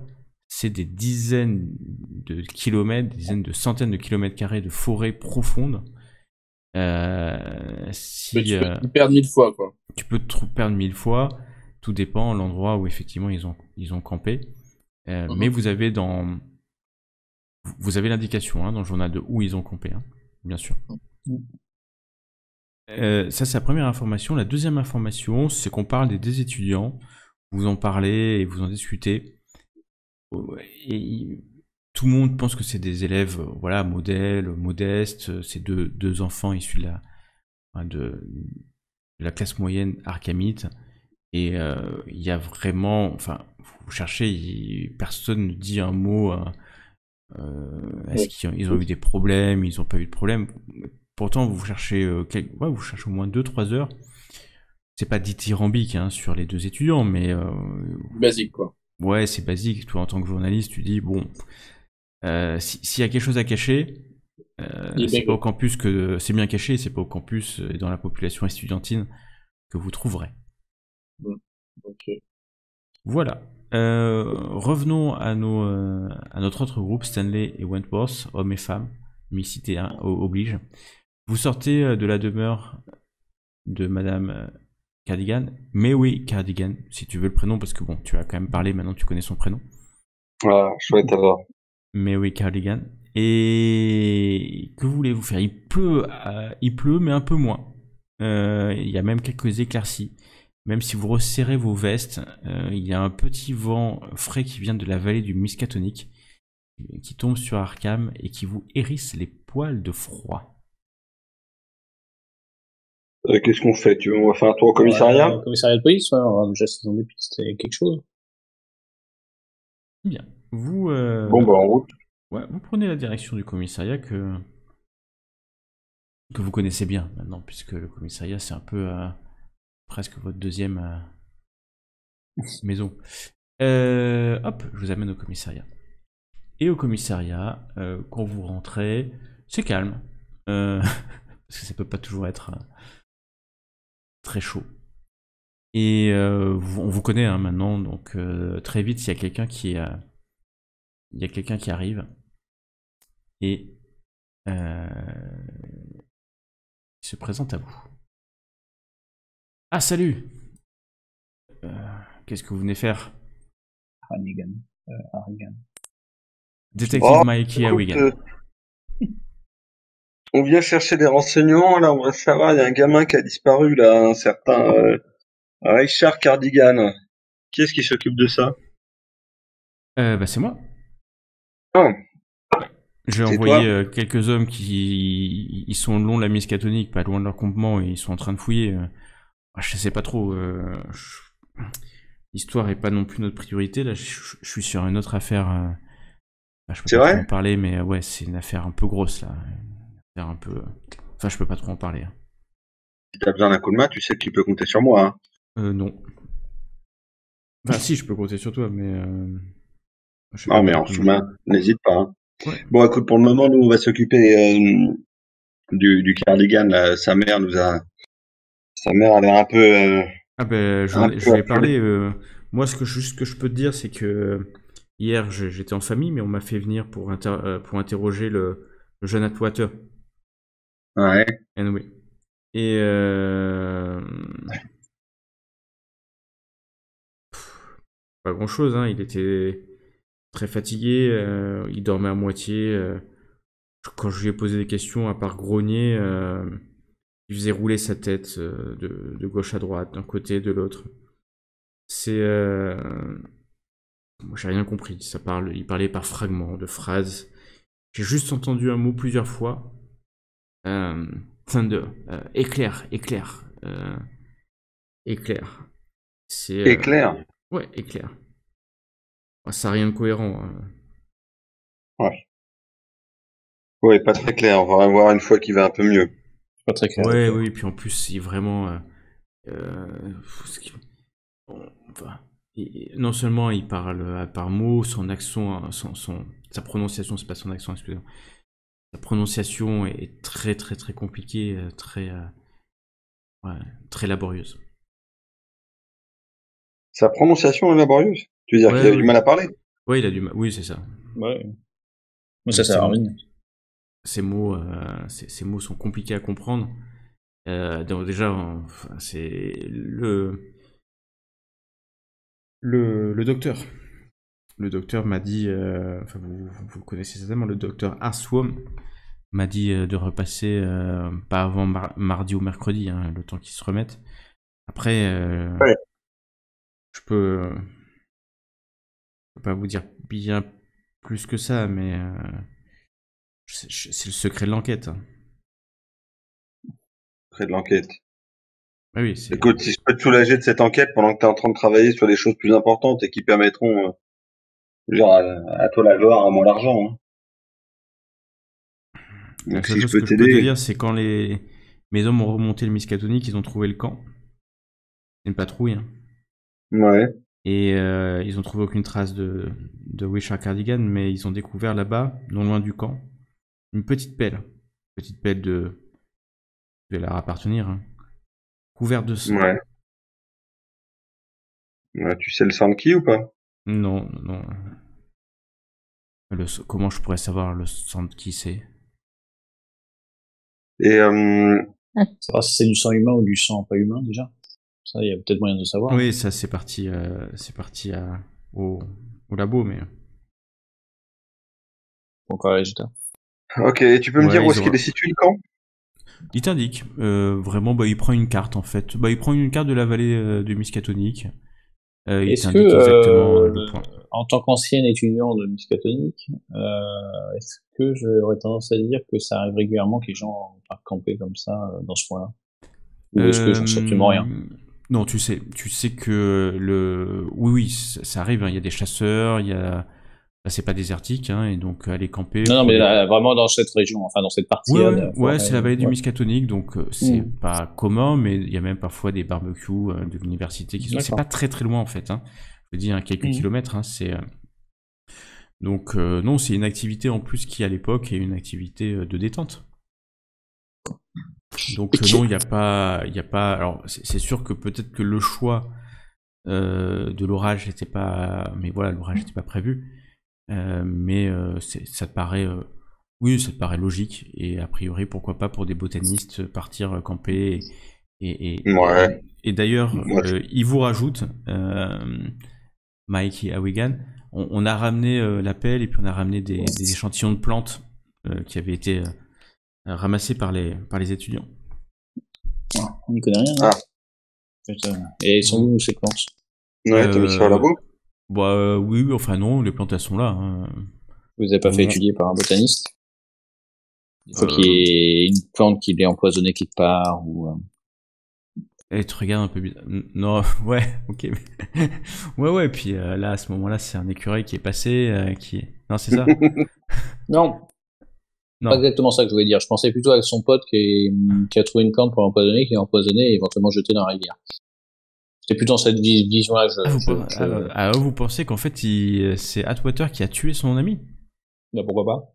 c'est des dizaines de kilomètres, des dizaines de centaines de kilomètres carrés de forêts profondes. Tu peux perdre 1000 fois, quoi. Tu peux te perdre 1000 fois. Tout dépend de l'endroit où effectivement ils ont campé. Mais vous avez l'indication dans le journal de où ils ont campé, hein, bien sûr. Ça, c'est la première information. La deuxième information, c'est qu'on parle des 2 étudiants. Vous en parlez et vous en discutez. Et tout le monde pense que c'est des élèves, voilà, modestes. C'est deux enfants issus de la classe moyenne arkhamite. Et il y a vraiment, enfin, vous cherchez, personne ne dit un mot. Est-ce qu'ils ont eu des problèmes, ils n'ont pas eu de problème. Pourtant, vous cherchez, vous cherchez au moins 2-3 heures. C'est pas dithyrambique sur les 2 étudiants, mais basique, quoi. Ouais, c'est basique. Toi, en tant que journaliste, tu dis bon, s'il y a quelque chose à cacher, c'est pas au campus que c'est bien caché, c'est pas au campus et dans la population estudiantine que vous trouverez. Ok. Voilà. Revenons à notre autre groupe, Stanley et Wentworth, hommes et femmes, mixité oblige. Vous sortez de la demeure de Madame Cardigan, Mary Cardigan, si tu veux le prénom, parce que bon, tu as quand même parlé, maintenant tu connais son prénom. Voilà, chouette alors. Mary Cardigan. Et que voulez-vous faire? Il pleut, mais un peu moins. Il y a même quelques éclaircies. Même si vous resserrez vos vestes, il y a un petit vent frais qui vient de la vallée du Miskatonic, qui tombe sur Arkham et qui vous hérisse les poils de froid. Qu'est-ce qu'on fait? On va faire un tour au commissariat? Commissariat de police, ouais, on va déjà saison des pistes et quelque chose. Bien. Vous, Bon, bah, en route. ouais, vous prenez la direction du commissariat que vous connaissez bien maintenant, puisque le commissariat c'est un peu presque votre deuxième maison. Hop, je vous amène au commissariat. Et au commissariat, quand vous rentrez, c'est calme. Parce que ça peut pas toujours être très chaud. Et on vous connaît hein, maintenant, donc très vite, il y a quelqu'un qui arrive. Et il se présente à vous. Ah, salut! Qu'est-ce que vous venez faire? Harrigan. Détective Mikey Harrigan. On vient chercher des renseignements, là, on va savoir, il y a un gamin qui a disparu, là, un certain Richard Cardigan. Qui est-ce qui s'occupe de ça? Bah c'est moi. Ah, J'ai c'est envoyé quelques hommes qui ils sont le long de la Miskatonic, pas loin de leur campement, et ils sont en train de fouiller. Je sais pas trop. L'histoire est pas non plus notre priorité. Là, je suis sur une autre affaire. Je peux C'est pas vrai trop en parler, mais ouais, c'est une affaire un peu grosse là. Une affaire un peu. Enfin, je peux pas trop en parler. Si t'as besoin d'un coup de main, tu sais que tu peux compter sur moi, hein. Non. Enfin, si, je peux compter sur toi, mais. Je sais Non, pas mais trop en comment. sous-main, n'hésite pas, hein. Ouais. Bon, écoute, pour le moment, nous, on va s'occuper du Cardigan, là. Sa mère a l'air un peu... Ah ben, je vais parler. Moi, ce que je peux te dire, c'est que hier, j'étais en famille, mais on m'a fait venir pour interroger le jeune Atwater. Ouais. Anyway. Et pas grand-chose, hein. Il était très fatigué, il dormait à moitié. Quand je lui ai posé des questions, à part grogner, il faisait rouler sa tête de gauche à droite, d'un côté, de l'autre. C'est moi, j'ai rien compris. Il parlait par fragments, de phrases. J'ai juste entendu un mot plusieurs fois. Thunder, éclair, éclair, éclair. C'est Éclair. ouais, éclair. Ça n'a rien de cohérent. Ouais. Ouais, pas très clair. On va voir une fois qu'il va un peu mieux. Pas très clair. Ouais, oui, puis en plus, il est vraiment. Enfin, non seulement il parle par mots, son accent, sa prononciation, c'est pas son accent, excusez-moi. Sa prononciation est très très très compliquée, très laborieuse. Sa prononciation est laborieuse? Tu veux dire qu'il a du mal à parler? Ouais, il a du mal. Oui, c'est ça. Ouais. Mais ça sert à rien. Ces mots sont compliqués à comprendre. Donc déjà, c'est le docteur. Le docteur m'a dit, enfin vous connaissez certainement, le docteur Arswom m'a dit de repasser pas avant mardi ou mercredi, hein, le temps qu'ils se remettent. Après, Ouais. je peux pas vous dire bien plus que ça, mais c'est le secret de l'enquête. Hein. Secret de l'enquête. Ah oui, Écoute, si je peux te soulager de cette enquête pendant que tu es en train de travailler sur des choses plus importantes et qui permettront, genre, à toi la gloire, à moi l'argent, hein. La Donc seule si je chose peux que je peux te t'aider... dire, c'est quand mes hommes ont remonté le Miskatonic, ils ont trouvé le camp. C'est une patrouille. Hein. Ouais. Et ils ont trouvé aucune trace de Richard Cardigan, mais ils ont découvert là-bas, non loin du camp, une petite pelle. Petite pelle de... Je vais leur appartenir, hein. Couverte de sang. Ouais. Ouais, tu sais le sang de qui ou pas? Non, non. Comment je pourrais savoir le sang de qui c'est? Et Savoir si c'est du sang humain ou du sang pas humain, déjà. Ça, il y a peut-être moyen de savoir. Oui, ça c'est parti au labo, mais... Encore les résultats. ok, et tu peux me Ouais, dire où ils est-ce ont- qu'il est situé le camp? Il t'indique, vraiment, bah, il prend une carte en fait. Bah, il prend une carte de la vallée de Miskatonic. Il Est-ce t'indique que, exactement le point. en tant qu'ancien étudiant de Miskatonic, est-ce que j'aurais tendance à dire que ça arrive régulièrement que les gens partent camper comme ça dans ce coin-là? Ou est-ce que j'en sais absolument rien? Non, tu sais que oui, ça arrive, hein. Il y a des chasseurs, il y a, là c'est pas désertique, hein, et donc aller camper. Non, pour mais des- là, vraiment dans cette région, enfin dans cette partie-là. de la Ouais, forêt, c'est la vallée du ouais. Miskatonic, donc c'est Mm. pas commun, mais il y a même parfois des barbecues de l'université qui sont. C'est D'accord. pas très très loin en fait, hein. Je veux dire quelques Mm. kilomètres, hein. Donc non, c'est une activité en plus qui à l'époque est une activité de détente. Donc non, il y a pas. Alors c'est sûr que peut-être que le choix de l'orage n'était pas, mais voilà, l'orage n'était pas prévu. Mais ça te paraît, oui, ça te paraît logique. Et a priori, pourquoi pas pour des botanistes partir camper. Ouais. Et d'ailleurs, Moi, il vous rajoute, Mike et Awigan, on a ramené la pelle et puis on a ramené des échantillons de plantes qui avaient été ramassés par les étudiants. On n'y connaît rien. Ah. Putain. Et elles sont où ces plantes? Ouais, t'as mis ça au labo? Bah oui, enfin non, les plantes elles sont là, hein. Vous avez pas fait Non. étudier par un botaniste? Il faut qu'il y ait une plante qui l'ait empoisonnée quelque part ou. Et tu regardes un peu bizarre. Non, ouais, ok. Ouais, puis là, à ce moment-là, c'est un écureuil qui est passé, Non, c'est ça? Non, Non. pas exactement ça que je voulais dire. Je pensais plutôt à son pote qui a trouvé une plante pour l'empoisonner, qui l'a empoisonné et éventuellement jeté dans la rivière. C'était plutôt dans cette vision-là que Vous pensez qu'en fait, c'est Atwater qui a tué son ami? Bah, pourquoi pas?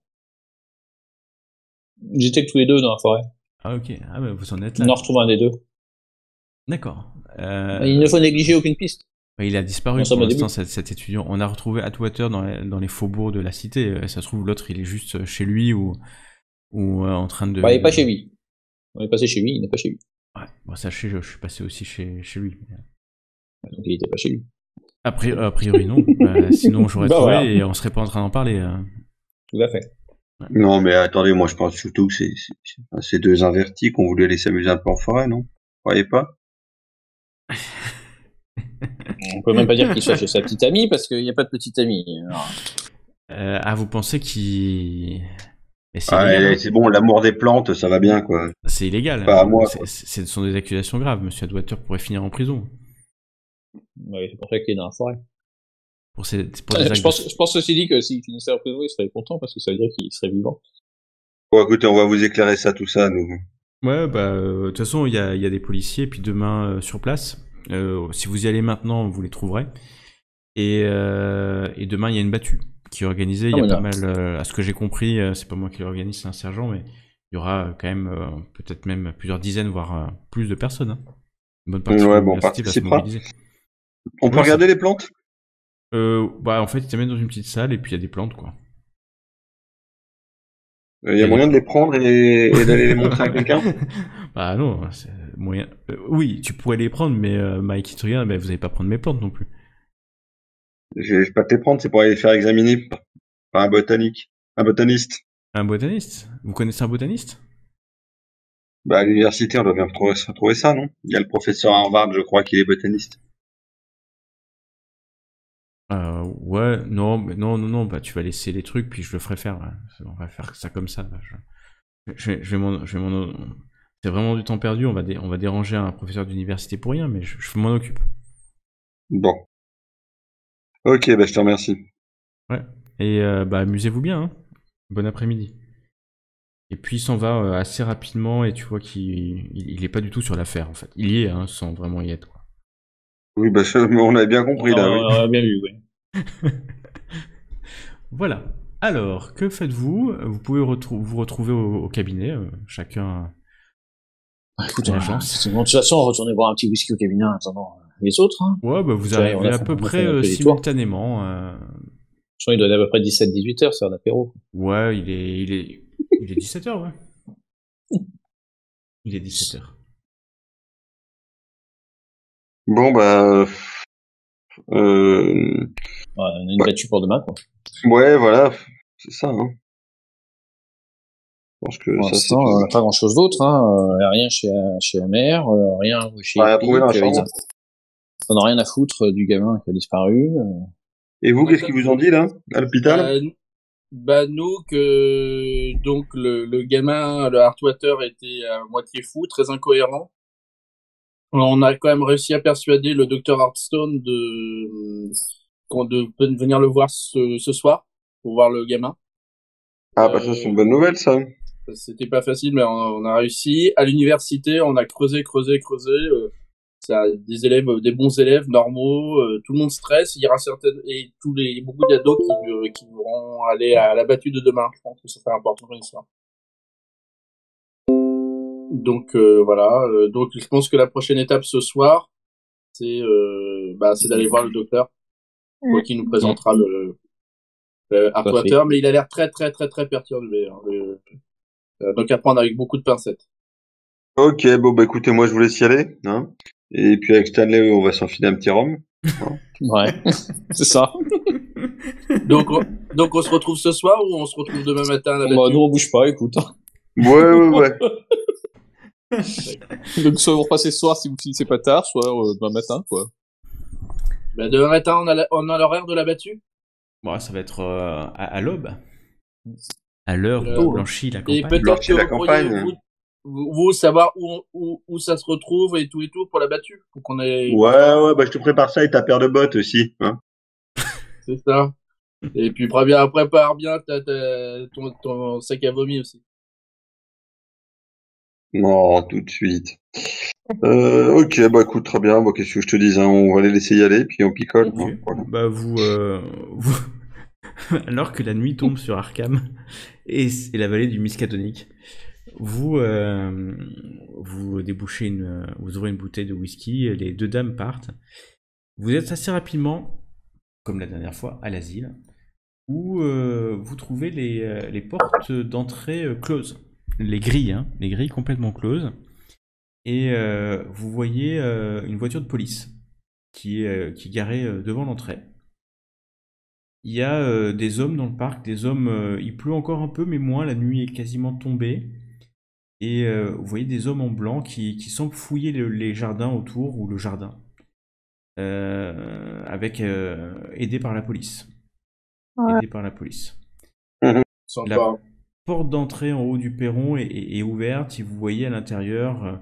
J'étais que tous les deux dans la forêt. Ah, ok. Ah, bah, vous en êtes là. On en retrouve un des deux. D'accord. Il ne faut négliger aucune piste. Il a disparu Non, ça pour m'a l'instant, cet étudiant. On a retrouvé Atwater dans les faubourgs de la cité. Ça se trouve, l'autre, il est juste chez lui ou en train de... Bah, il est pas chez lui. On est passé chez lui, il n'est pas chez lui. Ouais, bon, sachez, je suis passé aussi chez lui. Donc il était pas chez lui. A priori, non. Sinon, j'aurais Bah, trouvé voilà. et on serait pas en train d'en parler. Tout à fait. Non, mais attendez, moi je pense surtout que c'est deux invertis qu'on voulait aller s'amuser un peu en forêt, non? Vous croyez pas? On peut même pas dire qu'il soit chez sa petite amie parce qu'il n'y a pas de petite amie. Alors, Vous pensez qu'il... Mais c'est Ah, illégal, hein. c'est bon, l'amour des plantes, ça va bien, quoi. C'est illégal. Pas à moi, quoi. Ce sont des accusations graves. Monsieur Atwater pourrait finir en prison. ouais, c'est pour ça qu'il est dans la forêt. Pour des actes Je pense ceci dit que s'il finissait en prison, il serait content parce que ça veut dire qu'il serait vivant. Bon, écoutez, on va vous éclairer ça, tout ça, nous. Ouais, bah, de toute façon, il y a des policiers, puis demain, sur place. Si vous y allez maintenant, vous les trouverez. Et demain, il y a une battue qui est organisée. Il y a pas mal, à ce que j'ai compris, c'est pas moi qui l'organise, c'est un sergent, mais il y aura quand même, peut-être même plusieurs dizaines, voire plus de personnes, hein. Une bonne partie de Ouais, bon, on l'université va se participera. mobiliser. On peut Ouais, regarder les plantes? Bah, en fait, ils t'amènent dans une petite salle, et puis il y a des plantes, quoi. Il y a moyen de les prendre et d'aller les montrer à quelqu'un? Bah non, c'est moyen. Oui, tu pourrais les prendre, mais Mike, il te regarde, mais vous allez pas prendre mes plantes non plus. Je vais pas te les prendre, c'est pour aller les faire examiner par un botaniste. Un botaniste? Vous connaissez un botaniste? Bah, à l'université, on doit bien retrouver ça, non? Il y a le professeur Harvard, je crois, qui est botaniste. Ouais, non, bah tu vas laisser les trucs, puis je le ferai faire. Ouais. On va faire ça comme ça. Là. Je vais c'est vraiment du temps perdu. On va déranger un professeur d'université pour rien, mais je m'en occupe. Bon. Ok, bah je te remercie. Ouais. Et bah amusez-vous bien. Hein. Bon après-midi. Et puis il s'en va assez rapidement et tu vois qu'il est pas du tout sur l'affaire en fait. Il y est, hein, sans vraiment y être. Quoi. Oui, bah, on avait bien compris, là, oui. On a bien vu, oui. Voilà. Alors, que faites-vous? Vous pouvez vous retrouver au cabinet, chacun Écoute, à l'agence. de toute façon, retournez boire un petit whisky au cabinet en attendant les autres. Hein. Ouais, bah vous Tu vois, arrivez à peu on a près fait un peu des tours. simultanément. Je crois qu'il doit être à peu près 17-18 heures, c'est un apéro. Ouais, il est 17h, ouais. Il est 17h. Bon, bah, Ouais, on a une battue pour demain, quoi. ouais, voilà, c'est ça, hein. Je pense que Pour ça, c'est l'instant, tout. on n'a pas grand-chose d'autre. Hein. Rien chez la mère, rien chez Rien à trouver dans la Epic. chambre. On n'a rien à foutre du gamin qui a disparu. Et vous, qu'est-ce qu'ils vous ont dit, là, à l'hôpital? Nous que donc le gamin, le Heartwater était à moitié fou, très incohérent. On a quand même réussi à persuader le docteur Heartstone de venir le voir ce soir pour voir le gamin. Ah, bah, ça, c'est une bonne nouvelle, ça. C'était pas facile, mais on a réussi. À l'université, on a creusé. Ça, des élèves, des bons élèves normaux, tout le monde stresse. Il y aura beaucoup d'ados qui vont aller à la battue de demain. Je pense que ça fait important comme ça. Donc voilà. Donc je pense que la prochaine étape ce soir, c'est d'aller voir le docteur, qui nous présentera le Heartwater, mais il a l'air très très très très perturbé. Hein, donc à prendre avec beaucoup de pincettes. Ok, bon, bah, écoutez, moi, je vous laisse y aller, hein. Et puis, avec Stanley, on va s'enfiler un petit rhum. Hein. Ouais, c'est ça. Donc on se retrouve ce soir ou on se retrouve demain matin à la Bah, battue? nous, on bouge pas, écoute. Ouais. Donc, soit vous repassez ce soir si vous finissez pas tard, soit demain matin, quoi. Bah, demain matin, on a l'horaire de la battue. Bon, ça va être à l'aube. À l'heure Euh, où blanchit la Et campagne. peut-être Blanchit que la vous pourriez campagne. vous savoir où ça se retrouve et tout pour la battue. Pour qu'on ait... Ouais, bah, je te prépare ça et ta paire de bottes aussi, hein. C'est ça. Et puis prépare bien ton sac à vomi aussi. Non, tout de suite. Ok, bah, écoute, très bien. Bon, qu'est-ce que je te dis, hein, on va les laisser y aller, puis on picole, Ok. hein, voilà. Bah alors que la nuit tombe sur Arkham et la vallée du Miskatonic, vous débouchez vous ouvrez une bouteille de whisky, les deux dames partent. Vous êtes assez rapidement, comme la dernière fois, à l'asile, où vous trouvez les portes d'entrée closes, les grilles complètement closes, et vous voyez une voiture de police qui est garée devant l'entrée. Il y a des hommes dans le parc, il pleut encore un peu, mais moins, la nuit est quasiment tombée. Et vous voyez des hommes en blanc qui semblent fouiller les jardins autour, ou le jardin, aidés par la police. Ouais. Aidés par la police. Sympa. La porte d'entrée en haut du perron est ouverte, et vous voyez à l'intérieur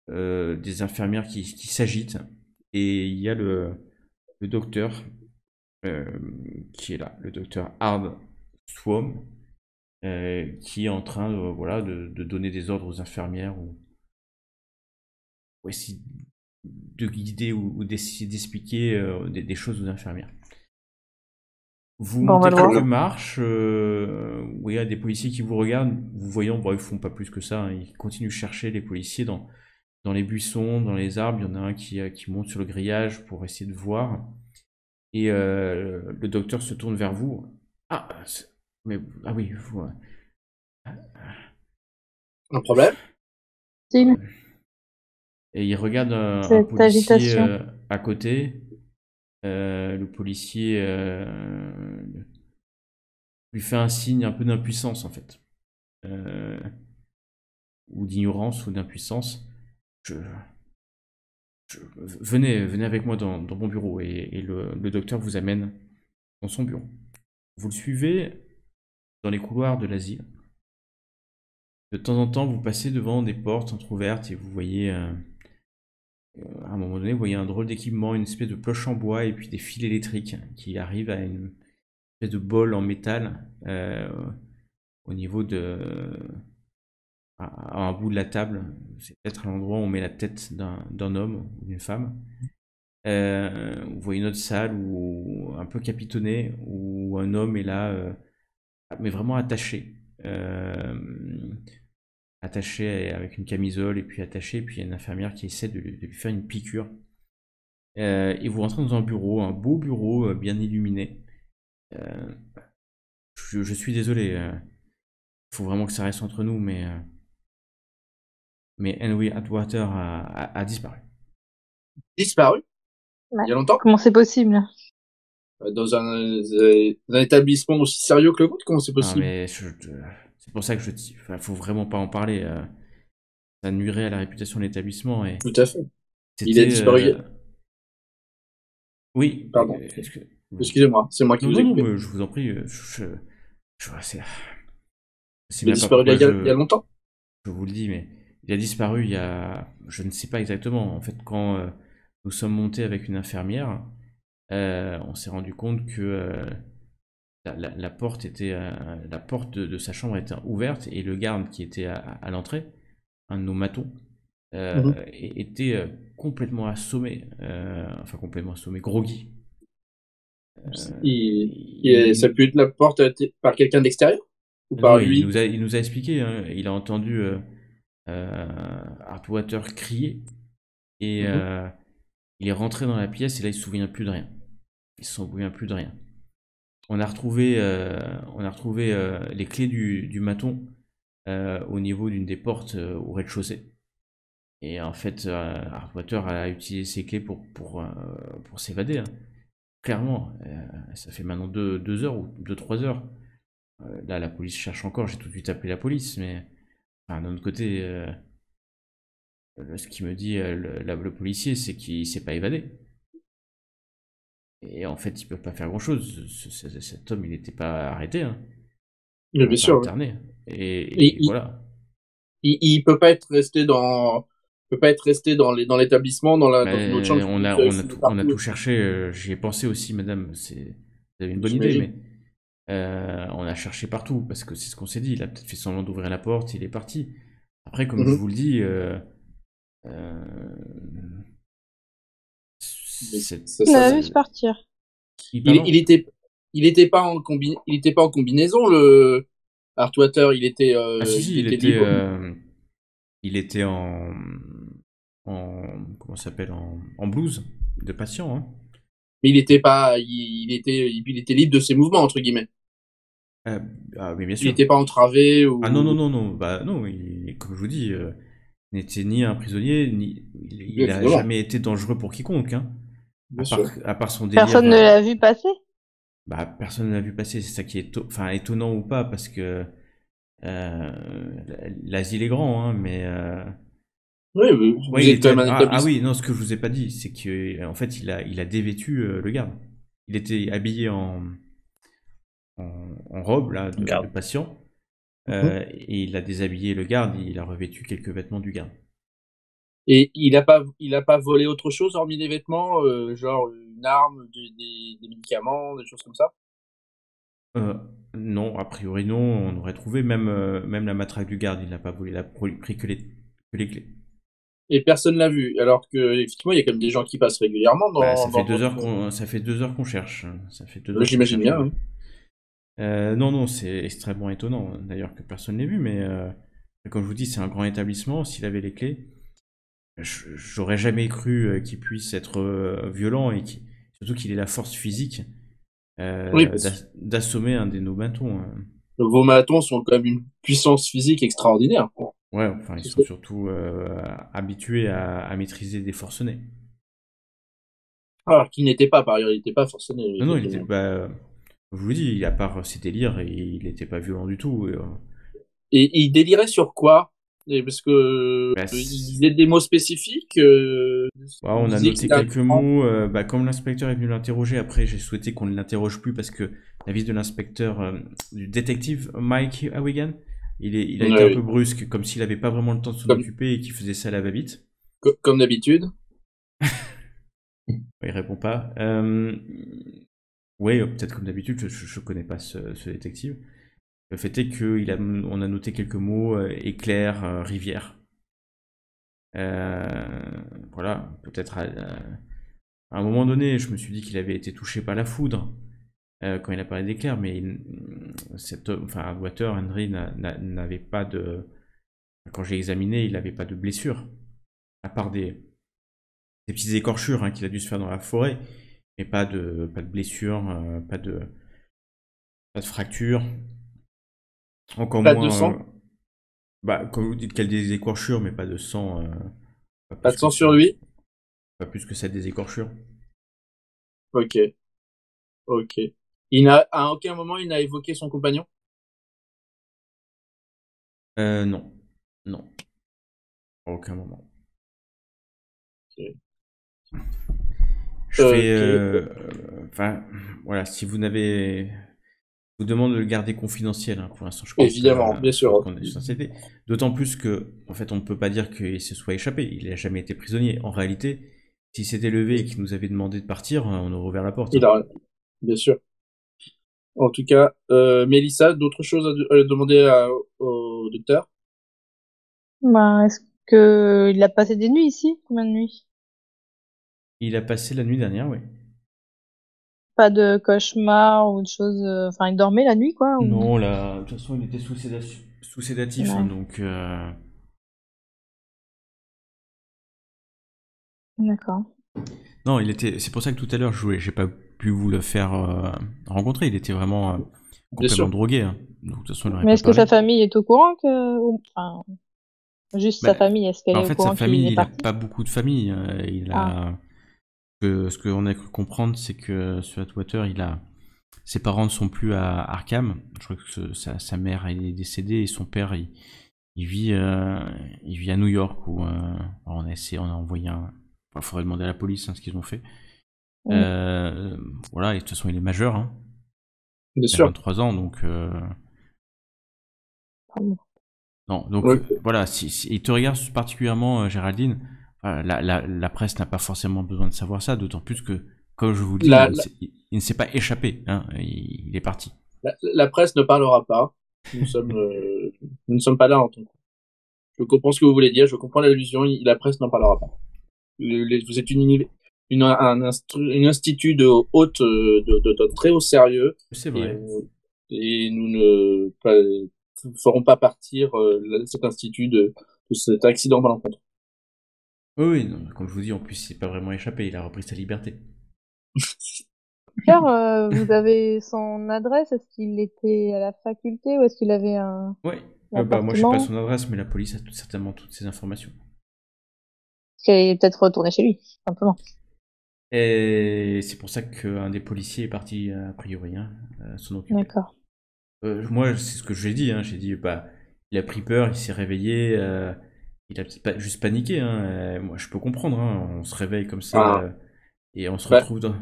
des infirmières qui s'agitent. Et il y a le docteur qui est là, le docteur Hard Swam, qui est en train de donner des ordres aux infirmières ou essayer de guider ou d'essayer d'expliquer des choses aux infirmières. Vous Bon, on va montez le voir. quelques marches, où il y a des policiers qui vous regardent, vous voyant, bon, ils font pas plus que ça, hein, ils continuent de chercher les policiers dans les buissons, dans les arbres. Il y en a un qui monte sur le grillage pour essayer de voir. Et le docteur se tourne vers vous. Ah, ah oui, vous. Un problème? Et il regarde un Cette policier agitation. à côté. Le policier lui fait un signe un peu d'impuissance en fait. Ou d'ignorance ou d'impuissance. Venez avec moi dans mon bureau, et le docteur vous amène dans son bureau. Vous le suivez dans les couloirs de l'asile. De temps en temps, vous passez devant des portes entrouvertes et vous voyez, à un moment donné, vous voyez un drôle d'équipement, une espèce de cloche en bois et puis des fils électriques qui arrivent à une espèce de bol en métal au niveau à un bout de la table. C'est peut-être à l'endroit où on met la tête d'un homme ou d'une femme. Vous voyez une autre salle où un peu capitonnée où un homme est là, mais vraiment attaché. Attaché avec une camisole et puis attaché, et puis il y a une infirmière qui essaie de lui faire une piqûre. Et vous rentrez dans un bureau, un beau bureau bien illuminé. Je suis désolé, il faut vraiment que ça reste entre nous, mais Henry Atwater a disparu. Disparu? Ouais. Il y a longtemps? Comment c'est possible? Dans un établissement aussi sérieux que le vôtre, comment c'est Non, possible? mais c'est pour ça que enfin, faut vraiment pas en parler. Ça nuirait à la réputation de l'établissement. Et Tout à fait. Il a c'était. disparu. Oui. Pardon. est-ce que- Excusez-moi, c'est moi qui Non, vous ai non, coupé. mais je vous en prie. C'est Il a même pas disparu pourquoi il y a longtemps? je vous le dis, mais il a disparu il y a. Je ne sais pas exactement. En fait, quand nous sommes montés avec une infirmière, on s'est rendu compte que la porte était, la porte de sa chambre était ouverte et le garde qui était à l'entrée, un de nos matons, Mhm. était complètement assommé, enfin complètement assommé, groggy. Ça a pu être la porte par quelqu'un d'extérieur? Ou Non, par lui? il nous a expliqué, hein, il a entendu Artwater crier et Mhm. il est rentré dans la pièce et là il se souvient plus de rien. Il se souvient plus de rien. On a retrouvé les clés du maton au niveau d'une des portes au rez-de-chaussée. Et en fait, Artwater a utilisé ses clés pour s'évader, hein. Clairement, ça fait maintenant 2 heures ou 2-3 heures. Là, la police cherche encore, j'ai tout de suite appelé la police, mais enfin, d'un autre côté, ce qu'il me dit le policier, c'est qu'il s'est pas évadé. Et en fait, ils peuvent pas faire grand-chose. Cet homme, il n'était pas arrêté, hein. Mais Enfin, bien pas sûr. interné. Et Et voilà. il peut pas être resté dans l'établissement, dans une autre chambre, Mais fumer on a partout, tout cherché. J'y ai pensé aussi, madame. Vous avez une bonne idée, j'imagine. mais on a cherché partout parce que c'est ce qu'on s'est dit. Il a peut-être fait semblant d'ouvrir la porte, il est parti. Après, comme je Mhm. vous le dis, euh, Mais c'est- On l'a ça- vu se partir. il, pardon? il était pas il était pas en combinaison, le Artwater, Ah si, si, il était libre. il était comment ça s'appelle, en blouse de patient, hein. Mais il était pas, il était libre de ses mouvements, entre guillemets. Euh, ah, mais bien Il sûr. était pas entravé Ah non, non, ou, non, non, bah non, comme je vous dis, n'était ni un prisonnier, ni bien il a évidemment, jamais été dangereux pour quiconque, hein. bien sûr. À part son délire, Personne ne l'a vu passer? bah personne ne l'a vu passer, c'est ça qui est enfin, étonnant ou pas, parce que l'asile est grand, hein, mais Oui, ouais, vous êtes quand même un ah établissement. oui, non, ce que je vous ai pas dit, c'est que en fait, il a dévêtu le garde. Il était habillé en robe là de Garde. patient, Mhm. et il a déshabillé le garde, il a revêtu quelques vêtements du garde. Et il a pas volé autre chose hormis des vêtements, genre une arme, des médicaments, des choses comme ça? Euh, non, a priori non, on aurait trouvé même la matraque du garde, il n'a pas volé, il a pris que les clés. Et personne l'a vu. Alors que, effectivement, il y a quand même des gens qui passent régulièrement Bah, dans votre, ça fait 2 heures qu'on cherche, hein. Ça fait deux heures qu'on j'imagine cherche, bien, ouais. hein. Non, non, c'est extrêmement étonnant, d'ailleurs, que personne n'ait vu, mais comme je vous dis, c'est un grand établissement, s'il avait les clés, j'aurais jamais cru qu'il puisse être violent et surtout qu'il ait la force physique Oui, parce que d'assommer un des nos bâtons, hein. vos matons sont quand même une puissance physique extraordinaire. Ouais, enfin, ils sont surtout habitués à maîtriser des forcenés. Alors qu'il n'était pas, par ailleurs, il n'était pas forcément, Non, non, il était, effectivement. bah, je vous dis, à part ses délires, il n'était pas violent du tout. Et il délirait sur quoi? Parce que Bah, il disait des mots spécifiques. Il on a disait que noté c'était un quelques mots. Bah, comme l'inspecteur est venu l'interroger, après j'ai souhaité qu'on ne l'interroge plus parce que la visite de l'inspecteur, du détective Mike Awigan, il a été un peu ouais, brusque, comme s'il n'avait pas vraiment le temps de s'en comme, occuper et qu'il faisait ça à la va-vite. comme d'habitude. Il répond pas. Oui, peut-être comme d'habitude, je connais pas ce détective. Le fait est qu'on a noté quelques mots, éclair, rivière. Voilà, peut-être À un moment donné, je me suis dit qu'il avait été touché par la foudre quand il a parlé d'éclair, mais Water, Henry n'avait pas de. Quand j'ai examiné, il n'avait pas de blessure, à part des petites écorchures qu'il a dû se faire dans la forêt, mais pas de blessure, pas de fracture. Encore Pas de moins. sang? Comme vous dites, qu'il y a des écorchures, mais pas de sang. Pas Pas plus de que sang ça. sur lui? Pas plus que ça des écorchures. Ok. Ok. À aucun moment, il n'a évoqué son compagnon? Non. Non. À aucun moment. Ok. Je fais. Ok. Voilà, si vous n'avez. Je vous demande de le garder confidentiel pour l'instant, je compte Évidemment, bien sur sûr. votre confidentialité. D'autant plus que, en fait, on ne peut pas dire qu'il se soit échappé. Il n'a jamais été prisonnier. En réalité, s'il s'était levé et qu'il nous avait demandé de partir, on aurait ouvert la porte. Il a, bien sûr. En tout cas, Mélissa, d'autres choses à demander au docteur? Bah, est-ce que il a passé des nuits ici? Combien de nuits? Il a passé la nuit dernière, oui. Pas de cauchemar ou de choses. Enfin, il dormait la nuit, quoi. Non, là, de toute façon, il était sous sédatif, Ouais. donc. D'accord. Non, il était. C'est pour ça que tout à l'heure, j'ai pas pu vous le faire rencontrer. Il était vraiment Bien complètement sûr. drogué. Donc, de toute façon, il n'aurait Mais pas est-ce que parlé. sa famille est au courant Enfin, juste Bah, sa famille, est-ce qu'elle En est au fait, sa courant qu'il famille, est il a parti? pas beaucoup de famille. Ah, Ce qu'on a cru comprendre, c'est que ce Atwater, ses parents ne sont plus à Arkham. Je crois que sa mère est décédée et son père, il vit à New York où on a envoyé un. Il faudrait demander à la police ce qu'ils ont fait. oui. Voilà, et de toute façon, il est majeur. Bien Il a sûr. 23 ans, donc. Pardon. Non, donc Ok. voilà, si il te regarde particulièrement, Géraldine, la presse n'a pas forcément besoin de savoir ça, d'autant plus que, comme je vous le dis, La, la, il ne s'est pas échappé, il est parti. la presse ne parlera pas. Nous ne sommes pas là en tant que. Je comprends ce que vous voulez dire. Je comprends l'allusion. La presse n'en parlera pas. Vous êtes une institut de haute, de très haut sérieux, C'est et, vrai. et nous ne ferons pas partir cet institut de cet accident malencontreux. Oui, non, comme je vous dis, en plus, il n'est pas vraiment échappé, il a repris sa liberté. Pierre, vous avez son adresse? Est-ce qu'il était à la faculté ou est-ce qu'il avait un Oui, moi je sais pas appartement? son adresse, mais la police a certainement toutes ces informations. Est-ce qu'il est peut-être retourné chez lui, simplement. Et c'est pour ça qu'un des policiers est parti, a priori, s'en occuper. D'accord. Moi, c'est ce que j'ai dit. J'ai dit, il a pris peur, il s'est réveillé, il a peut-être pas juste paniqué. Moi, je peux comprendre. On se réveille comme ça Ah, et on se bah, retrouve dans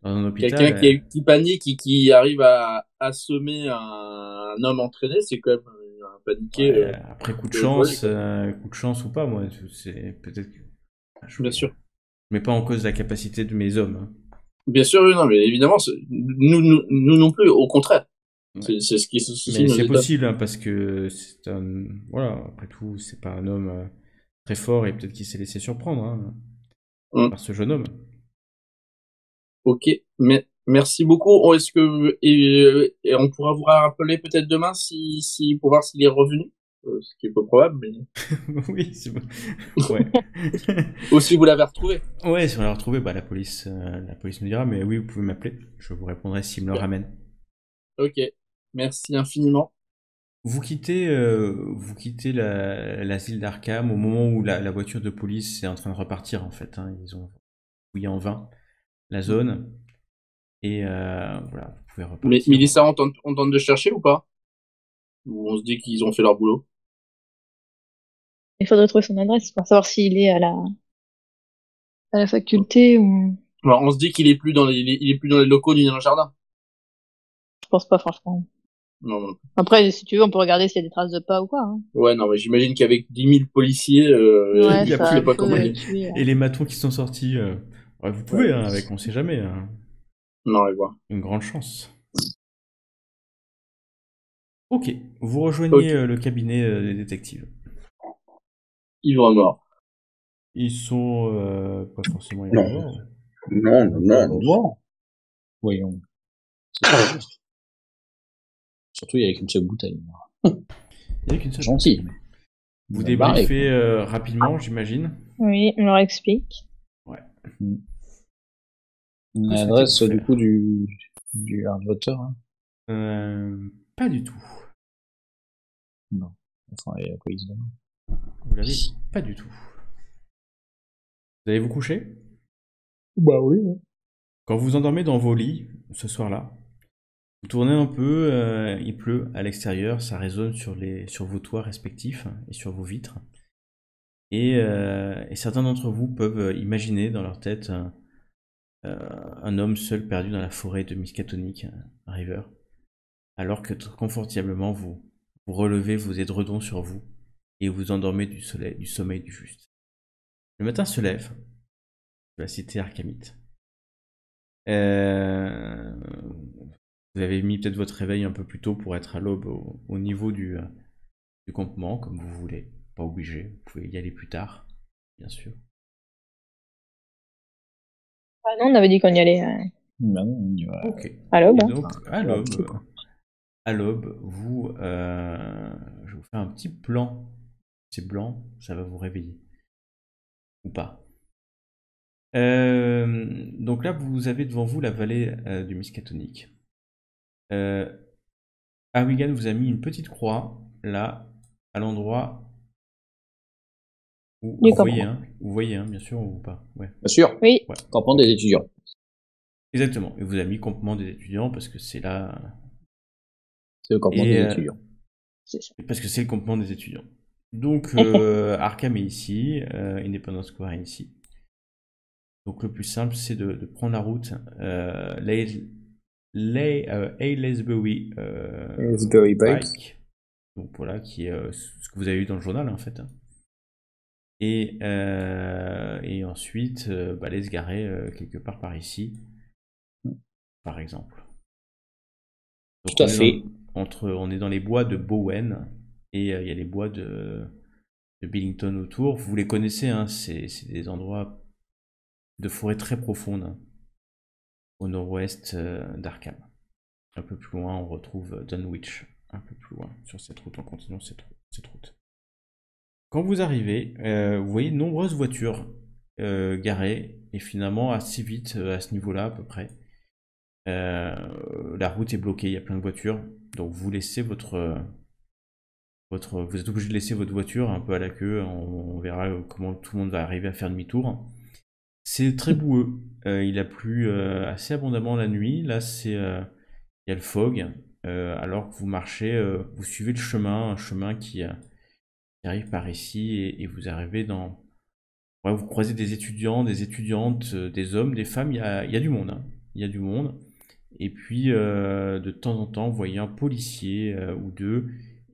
un hôpital. quelqu'un qui panique et qui arrive à assommer un homme entraîné, c'est quand même un paniqué Après coup de de haute volée, chance, quoi. ou pas, moi, c'est peut-être que je Bien sûr. mets pas en cause la capacité de mes hommes. Bien sûr, oui, non, mais évidemment, nous non plus, au contraire. Ouais. C'est ce qui suscite Mais nos c'est états. possible parce que voilà, après tout, c'est pas un homme très fort et peut-être qu'il s'est laissé surprendre Hum. par ce jeune homme. Ok, mais merci beaucoup. Est-ce que et on pourra vous rappeler peut-être demain pour voir s'il est revenu, ce qui est peu probable, mais Oui, c'est bon. Ouais. ou si vous l'avez retrouvé. Ouais, si on l'a retrouvé, la police nous dira, mais oui, vous pouvez m'appeler. Je vous répondrai s'il me le Super. ramène. Ok, merci infiniment. Vous quittez l'asile d'Arkham au moment où la voiture de police est en train de repartir, en fait. Ils ont fouillé en vain la zone. Et voilà, vous pouvez Mais repartir. Mélissa, on tente de chercher ou pas? Ou on se dit qu'ils ont fait leur boulot? Il faudrait trouver son adresse pour savoir s'il est à la faculté ou. Alors, on se dit qu'il est plus il est plus dans les locaux ni dans le jardin. Je pense pas, franchement. Non, non. Après, si tu veux, on peut regarder s'il y a des traces de pas ou quoi. Ouais, non, mais j'imagine qu'avec 10 000 policiers, Ouais, Il y a ça c'est plus- pas peut compliqué. tuer. Et les matons qui sont sortis, vous pouvez, avec, on sait jamais, Non, allez voir. une grande chance. Ok, vous rejoignez Ok. le cabinet des détectives. Ivre mort. Ils sont pas forcément Non. ivres morts. Non, non, non. Bon. Voyons. C'est pas juste. Surtout, il y avait qu'une seule bouteille. Il y a qu'une seule. Gentil. Vous On a barré, débriefez rapidement, j'imagine. Oui, on leur explique. Ouais. L'adresse souhaitez-vous du faire coup du hardvoter, hein. Pas du tout. Non. Enfin, et à quoi il se demande. Vous l'avez pas du tout. Vous allez vous coucher? Bah oui. Quand vous endormez dans vos lits, ce soir-là, vous tournez un peu, il pleut à l'extérieur, ça résonne sur vos toits respectifs et sur vos vitres. Et certains d'entre vous peuvent imaginer dans leur tête un homme seul perdu dans la forêt de Miskatonic River, alors que confortablement vous relevez vos édredons sur vous et vous endormez du sommeil du juste. Le matin se lève de la cité Arkamite. Vous avez mis peut-être votre réveil un peu plus tôt pour être à l'aube au niveau du campement, comme vous voulez. Pas obligé, vous pouvez y aller plus tard, bien sûr. Ah non, on avait dit qu'on y allait Bah non, on y va. Ok. à l'aube. Et Hein. donc, à l'aube, je vous fais un petit plan. C'est blanc, ça va vous réveiller. Ou pas. Donc là, vous avez devant vous la vallée du Miskatonic. Awigan vous a mis une petite croix, là, à l'endroit où Du vous voyez, hein, bien sûr, ou pas. Ouais. Bien sûr. Oui. Ouais. Campement des étudiants. Exactement. Et vous avez mis campement des étudiants parce que c'est là. C'est le campement des étudiants. C'est ça. Parce que c'est le campement des étudiants. Donc, Arkham est ici, Independence Square est ici. Donc, le plus simple, c'est de prendre la route Aylesbury Pike. Donc, voilà, qui est ce que vous avez eu dans le journal, en fait. Et ensuite, aller se garer quelque part par ici, par exemple. Donc, tout à fait. on est dans les bois de Bowen et il y a les bois de Billington autour. Vous les connaissez, hein, c'est des endroits de forêt très profonde, hein, au nord-ouest d'Arkham. Un peu plus loin, on retrouve Dunwich, un peu plus loin sur cette route, en continuant cette route. Quand vous arrivez, vous voyez de nombreuses voitures garées et finalement assez vite à ce niveau-là à peu près. La route est bloquée, il y a plein de voitures, donc vous laissez vous êtes obligé de laisser votre voiture un peu à la queue. On verra comment tout le monde va arriver à faire demi-tour. C'est très boueux. Il a plu assez abondamment la nuit. Là, il y a le fog. Alors que vous marchez, vous suivez le chemin, un chemin qui arrive par ici et vous arrivez dans. Ouais, vous croisez des étudiants, des étudiantes, des hommes, des femmes. Il y a du monde. Hein. Il y a du monde. Et puis, de temps en temps, vous voyez un policier ou deux,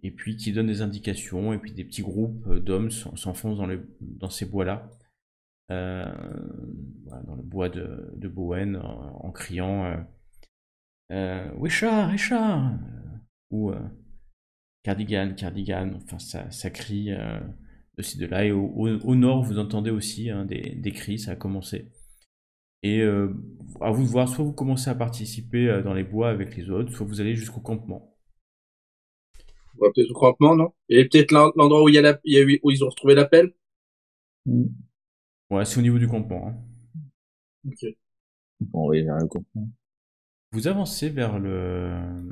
et puis qui donne des indications, et puis des petits groupes d'hommes s'enfoncent dans ces bois-là, voilà, dans le bois de Bowen, en criant Richard, Richard ou Cardigan, Cardigan. Enfin, ça crie de ci, de là. Et au nord, vous entendez aussi hein, des cris, ça a commencé. Et à vous de voir, soit vous commencez à participer dans les bois avec les autres, soit vous allez jusqu'au campement. On va peut-être au campement, non? Et peut-être l'endroit où où ils ont retrouvé l'appel? Ouais, c'est au niveau du campement. Hein. Ok. Bon, oui, vers le campement. Vous avancez vers le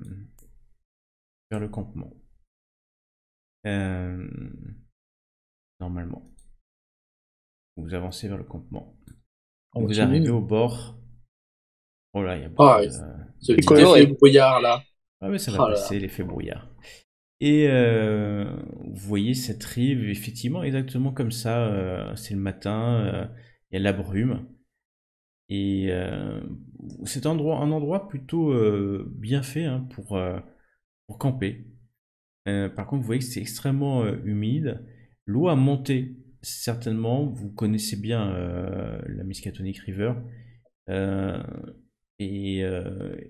campement. Normalement. Vous avancez vers le campement. Vous arrivez au bord. Oh là, il y a beaucoup de... Ce petit effet brouillard là. Ah mais ça va passer, l'effet brouillard. Et vous voyez cette rive, effectivement, exactement comme ça. C'est le matin, il y a de la brume. Et c'est un endroit plutôt bien fait hein, pour camper. Par contre, vous voyez que c'est extrêmement humide. L'eau a monté, certainement. Vous connaissez bien la Miskatonic River. Et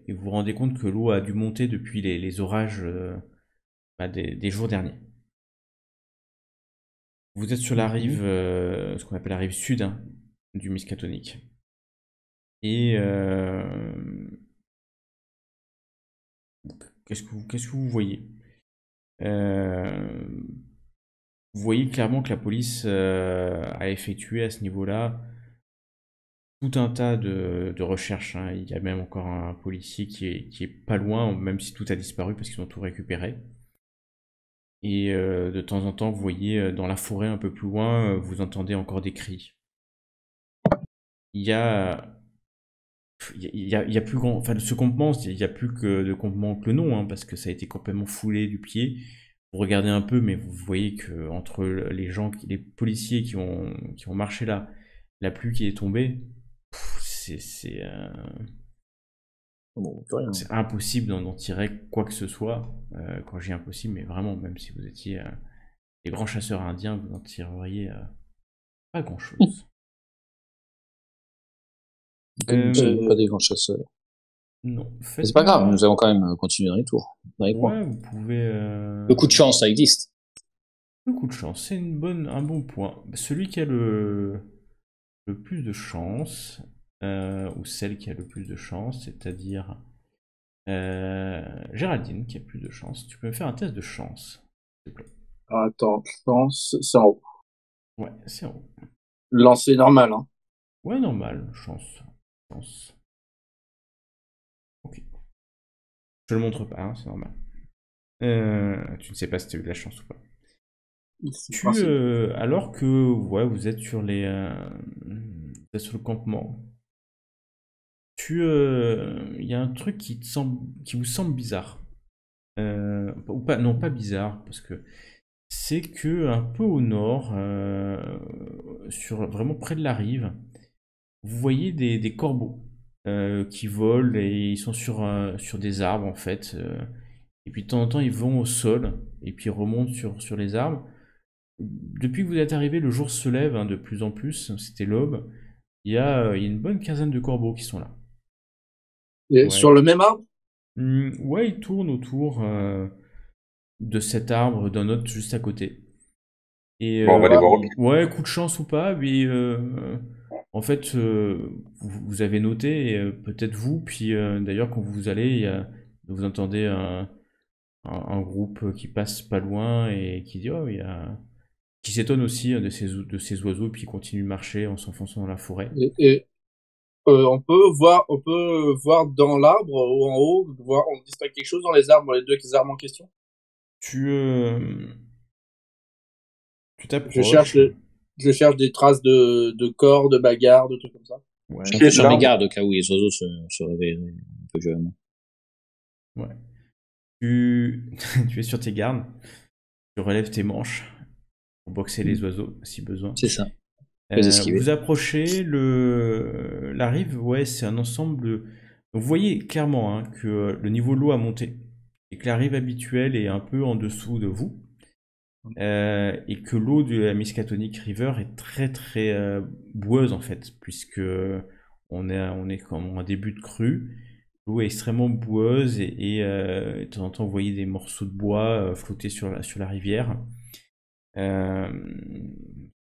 vous vous rendez compte que l'eau a dû monter depuis les orages des jours derniers. Vous êtes sur la rive, ce qu'on appelle la rive sud hein, du Miskatonic. Et qu'est-ce que vous voyez? Vous voyez clairement que la police a effectué à ce niveau-là tout un tas de recherches, hein. Il y a même encore un policier qui est pas loin, même si tout a disparu parce qu'ils ont tout récupéré. Et de temps en temps, vous voyez dans la forêt un peu plus loin, vous entendez encore des cris. Il y a, il y a plus grand, enfin ce campement, il y a plus que de campement que le nom, hein, parce que ça a été complètement foulé du pied. Vous regardez un peu, mais vous voyez que entre les gens, les policiers qui ont marché là, la pluie qui est tombée, c'est Bon, plus rien. c'est impossible d'en tirer quoi que ce soit. Quand je dis impossible, mais vraiment, même si vous étiez des grands chasseurs indiens, vous n'en tireriez pas grand-chose. Comme nous sommes Euh, pas des grands chasseurs. Non, Mais c'est pas grave, faites-moi. nous allons quand même continuer dans les tours, dans les coins. Ouais, vous pouvez. Le coup de chance, ça existe. Le coup de chance, c'est un bon point. Celui qui a le plus de chance, ou celle qui a le plus de chance, c'est-à-dire Géraldine qui a plus de chance. Tu peux me faire un test de chance, s'il te plaît. attends, chance, c'est en haut. Ouais, c'est en haut. Lancer normal, hein. Ouais, normal, chance. Chance. Ok. Je le montre pas, hein, c'est normal. Tu ne sais pas si tu as eu de la chance ou pas. C'est le principe. Alors que ouais, vous êtes sur vous êtes sur le campement, il y a un truc qui vous semble bizarre. Ou pas, non, pas bizarre, parce que c'est que un peu au nord, vraiment près de la rive, vous voyez des corbeaux qui volent et ils sont sur des arbres en fait. Et puis de temps en temps, ils vont au sol et puis ils remontent sur les arbres. Depuis que vous êtes arrivé, le jour se lève hein, de plus en plus. C'était l'aube. Il y a une bonne quinzaine de corbeaux qui sont là. Et sur Ouais. le même arbre? Ouais, ils tournent autour de cet arbre, d'un autre juste à côté. Et Bon, on va les Ouais. voir au pire. ouais, coup de chance ou pas, mais en fait, vous avez noté, et, peut-être vous, puis d'ailleurs quand vous allez, vous entendez un groupe qui passe pas loin et qui dit oh qui s'étonne aussi hein, de ces oiseaux, puis qui continue de marcher en s'enfonçant dans la forêt. Et on peut voir dans l'arbre ou en haut, on distingue quelque chose dans les arbres, les deux arbres en question. Tu euh, tu Je cherche, t'approches. je cherche des traces de corps, de bagarres, de trucs comme ça. Ouais, Je suis un Qui peu est de sur mes l'arbre? gardes au cas où les oiseaux se réveilleraient un peu violemment. ouais. Tu es sur tes gardes, tu relèves tes manches pour boxer les oiseaux si besoin. C'est ça. Les esquiver. Vous approchez la rive, ouais, c'est un ensemble de. Donc, vous voyez clairement hein, que le niveau de l'eau a monté et que la rive habituelle est un peu en dessous de vous. Et que l'eau de la Miskatonic River est très très boueuse en fait, puisque on est comme en début de crue. L'eau est extrêmement boueuse et de temps en temps vous voyez des morceaux de bois flotter sur la rivière. Euh,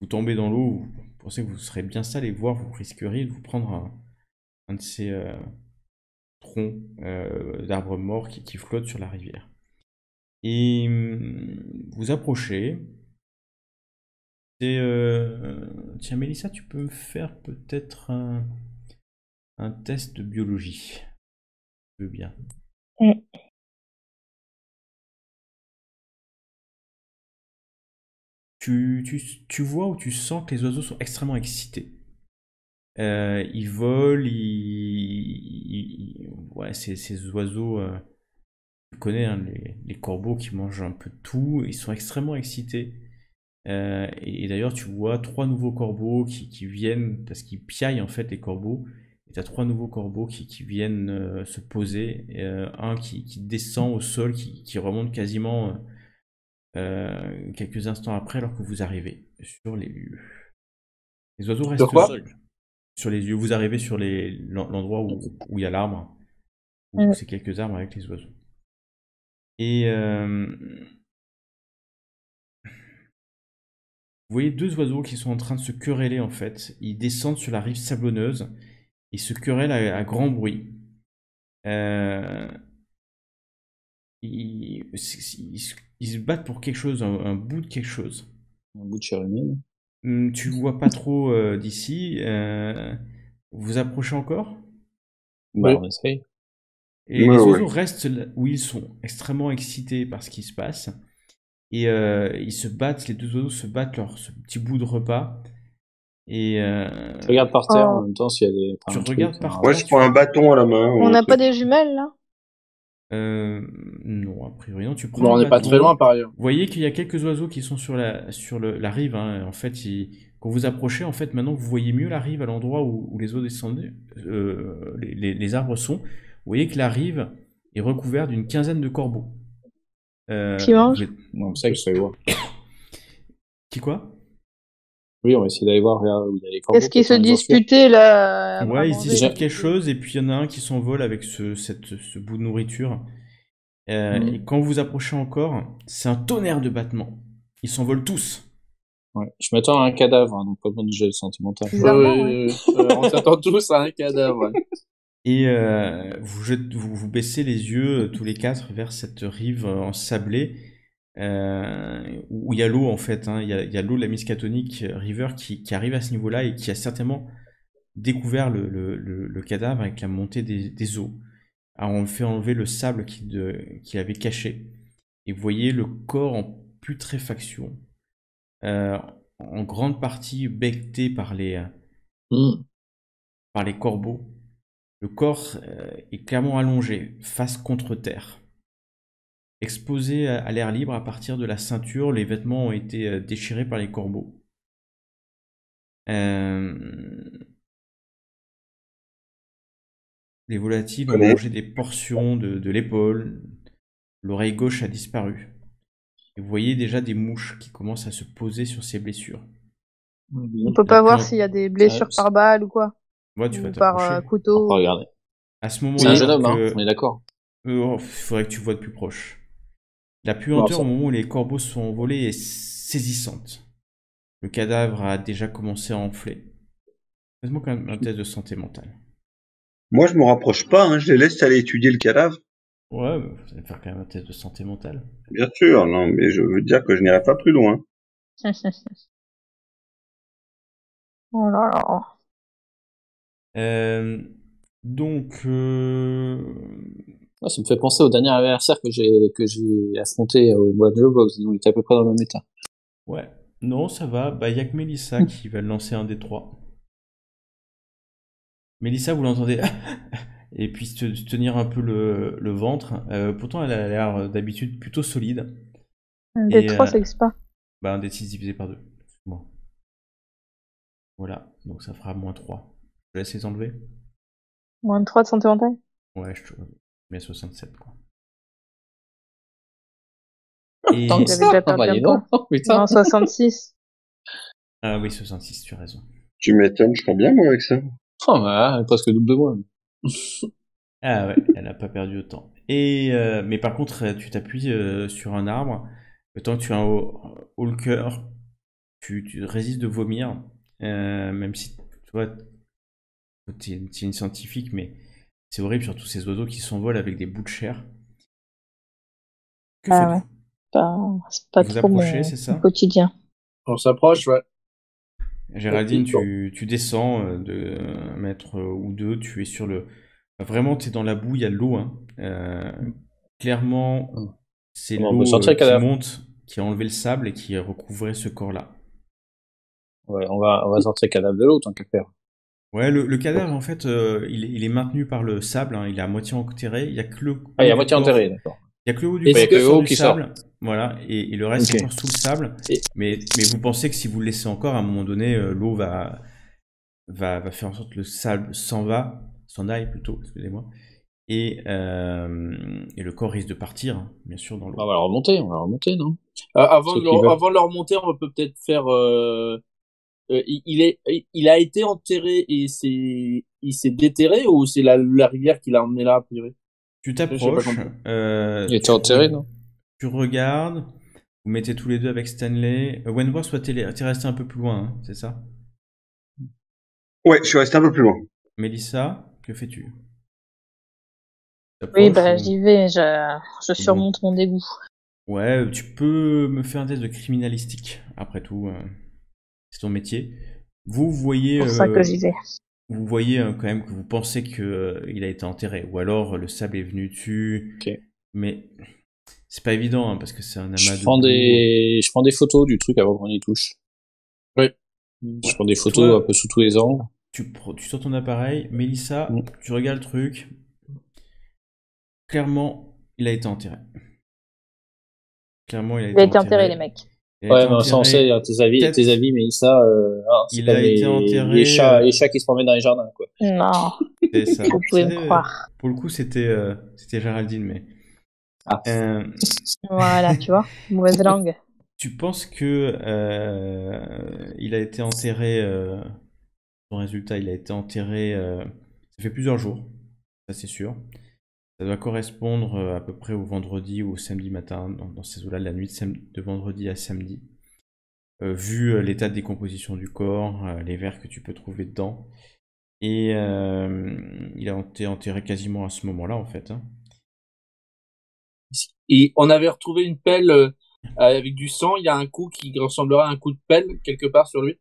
vous tombez dans l'eau, vous pensez que vous serez bien sale et voir vous risqueriez de vous prendre un de ces troncs d'arbres morts qui flottent sur la rivière. Et vous approchez. Tiens, Mélissa, tu peux me faire peut-être un test de biologie. Je veux bien. Mm. Tu vois ou tu sens que les oiseaux sont extrêmement excités. Ils volent, ouais, ces oiseaux, tu connais hein, les corbeaux qui mangent un peu de tout, ils sont extrêmement excités. Et d'ailleurs, tu vois trois nouveaux corbeaux qui viennent, parce qu'ils piaillent en fait les corbeaux, et tu as trois nouveaux corbeaux qui viennent se poser, un qui descend au sol, qui remonte quasiment quelques instants après alors que vous arrivez sur les lieux. Les oiseaux De restent quoi? sur les lieux, vous arrivez sur l'endroit où il y a l'arbre, où Mm. c'est quelques arbres avec les oiseaux. Et vous voyez deux oiseaux qui sont en train de se quereller en fait. Ils descendent sur la rive sablonneuse Ils se querellent à grand bruit. Ils se battent pour quelque chose, un bout de quelque chose. Un bout de chair humaine. Tu vois pas trop d'ici. Vous approchez encore? Bah, Oui. on essaye. Et Ouais, les ouais. oiseaux restent là où ils sont, extrêmement excités par ce qui se passe. Et ils se battent, les deux oiseaux se battent ce petit bout de repas. Et Je regarde par terre en Oh. même temps s'il y a des. tu un truc, regardes par Moi, terre. je prends un bâton à la main. On n'a pas des jumelles là? Non, a priori non. Tu prends Non, on un n'est pas bâton. très loin par ailleurs. Vous voyez qu'il y a quelques oiseaux qui sont sur la rive. Hein. En fait, quand vous approchez, en fait, maintenant que vous voyez mieux la rive à l'endroit où les eaux descendent, les arbres sont, vous voyez que la rive est recouverte d'une quinzaine de corbeaux. Qui mangent? Non, c'est ça que je vais voir. Qui quoi? Oui, on va essayer d'aller voir là où il y a les corbeaux. Est-ce qu'ils se peut-être on les enfuir. disputaient là? à Ouais, ils se manger? disputent quelque chose, et puis il y en a un qui s'envole avec ce bout de nourriture. Et quand vous approchez encore, c'est un tonnerre de battements. Ils s'envolent tous. Ouais. Je m'attends à un cadavre, hein, donc pas besoin de jet sentimental. Bizarrement, ouais. On s'attend tous à un cadavre. Ouais. Et vous baissez les yeux tous les quatre vers cette rive ensablée où il y a l'eau en fait. Hein. Il y a l'eau de la Miskatonic River qui arrive à ce niveau-là et qui a certainement découvert le cadavre avec la montée des eaux. Alors on fait enlever le sable qui avait caché. Et vous voyez le corps en putréfaction, en grande partie becté par les corbeaux. Le corps est clairement allongé, face contre terre. Exposé à l'air libre à partir de la ceinture, les vêtements ont été déchirés par les corbeaux. Les volatiles ont mangé des portions de l'épaule. L'oreille gauche a disparu. Et vous voyez déjà des mouches qui commencent à se poser sur ces blessures. On peut pas voir s'il y a des blessures ça- par balle ou quoi? Ouais, tu vas Ou par t'approcher. On couteau? va regarder. À ce C'est un moment-là, jeune homme, alors hein, que- on est d'accord. il faudrait que tu vois de plus proche. La puanteur ça- au moment où les corbeaux sont envolés est saisissante. Le cadavre a déjà commencé à enfler. Faites-moi quand même un test de santé mentale. Moi, je me rapproche pas, hein, je les laisse aller étudier le cadavre. Ouais, vous allez faire quand même un test de santé mentale. Bien sûr, non, mais je veux dire que je n'irai pas plus loin. Oh là là. Donc, Ah, ça me fait penser au dernier adversaire que j'ai affronté au bois de Box. Il était à peu près dans le même état. ouais. Non, ça va. Bah, il y a que Mélissa qui va lancer un des trois. Mélissa, vous l'entendez et puis se tenir un peu le ventre. Pourtant, elle a l'air d'habitude plutôt solide. Un Et, D3, ça existe pas. Bah, un des 6 divisé par 2. Bon. Voilà, donc ça fera -3. Je laisse les enlever. Moins de 3 de santé mentale? Ouais, je mets 67, quoi. Tant Et... que J'avais ça, déjà perdu bah, un dis point. donc. Oh, putain. Non, 66. Ah oui, 66, tu as raison. Tu m'étonnes, je serais bien, moi, avec ça. Oh, bah, presque double de moi. Ah ouais, elle a pas perdu autant. Et mais par contre, tu t'appuies sur un arbre. Le temps que tu as haut le cœur, tu résistes de vomir. Même si, tu vois, t'es une scientifique, mais c'est horrible, surtout ces oiseaux qui s'envolent avec des bouts de chair. Que Ah faites-vous? ouais. C'est pas Vous trop approchez, c'est ça? mon quotidien. On s'approche, ouais. Géraldine, Ok, tu descends de 1 mètre ou 2, tu es sur le... Vraiment, tu es dans la boue, il y a de l'eau. Hein. Clairement, c'est On peut l'eau sortir le qui cadavre. monte, qui a enlevé le sable et qui a recouvré ce corps-là. Ouais, on va sortir le cadavre de l'eau, tant qu'à faire. Ouais, le cadavre, en fait, il est maintenu par le sable, hein, il est à moitié enterré. Il y a que le Ah, il y a haut du moitié corps- enterré, d'accord. Il y a que le haut du Est-ce corps que- qui sort haut du qui sort. sable. Voilà, et le reste Ok. est encore sous le sable. Et- Mais vous pensez que si vous le laissez encore, à un moment donné, l'eau va faire en sorte que le sable s'en aille plutôt, excusez-moi. Et le corps risque de partir, hein, bien sûr, dans l'eau. On va la remonter, non? Avant Ceux de qui veulent. avant de le remonter, on peut peut-être faire. Il a été enterré et il s'est déterré ou c'est la rivière qui l'a emmené là a priori? Tu Je sais t'approches, pas compris. Il était enterré, non? tu regardes, vous mettez tous les deux avec Stanley. Wentworth, soit t'es resté un peu plus loin, hein, c'est ça? Ouais, je suis resté un peu plus loin. Mélissa, que fais-tu? Oui, T'approches ou- j'y vais, je surmonte mon dégoût. Ouais, tu peux me faire un test de criminalistique, après tout. C'est ton métier. Vous voyez, C'est pour ça que j'y vais. vous voyez quand même que vous pensez que il a été enterré, ou alors le sable est venu dessus. Ok. Mais c'est pas évident hein, parce que c'est un amas Je de prends boue. je prends des photos du truc avant qu'on y touche. Oui. Je prends des photos Toi- un peu sous tous les angles. Tu sors ton appareil, Mélissa, Mm. tu regardes le truc. Clairement, il a été enterré. Clairement, il a Il a été enterré, les mecs. Il a Ouais, été mais ça on enterré. sait, hein, tes avis, mais ça, c'est Il comme a été enterré, les chats qui se promènent dans les jardins, quoi. Non, C'est ça. vous pouvez me C'était- croire. Pour le coup, c'était Géraldine, mais. Ah. Voilà, tu vois, mauvaise langue. Tu penses que il a été enterré. Son résultat, il a été enterré. Ça fait plusieurs jours, ça c'est sûr. Ça doit correspondre à peu près au vendredi ou au samedi matin, dans ces eaux-là, la nuit de vendredi à samedi. Vu l'état de décomposition du corps, les vers que tu peux trouver dedans. Et il a été enterré quasiment à ce moment-là, en fait. Hein. Et on avait retrouvé une pelle avec du sang. Il y a un coup qui ressemblera à un coup de pelle quelque part sur lui.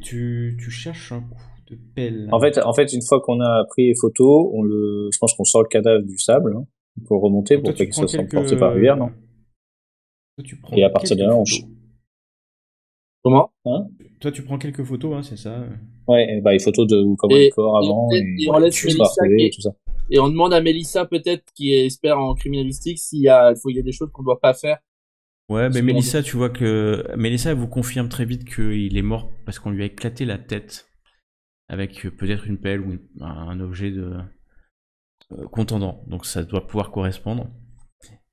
Tu cherches un coup de pelle. En fait, une fois qu'on a pris les photos, je pense qu'on sort le cadavre du sable, hein, pour le remonter, Donc pour toi, pas tu que prends ça soit quelques... emporté par la rivière, non? Toi, tu prends Et à partir de quelques là, on photos. Comment? Toi, tu prends quelques photos, hein, c'est ça? Ouais, et bah, les photos de comment Et- le corps avant, et on laisse tu vas Mélissa retrouver qui- et tout ça. Et on demande à Mélissa peut-être qui est expert en criminalistique s'il y a des choses qu'on doit pas faire. Ouais, mais Parce Mélissa, tu vois que... Mélissa, elle vous confirme très vite qu'il est mort parce qu'on lui a éclaté la tête avec peut-être une pelle ou un objet de contendant. Donc ça doit pouvoir correspondre.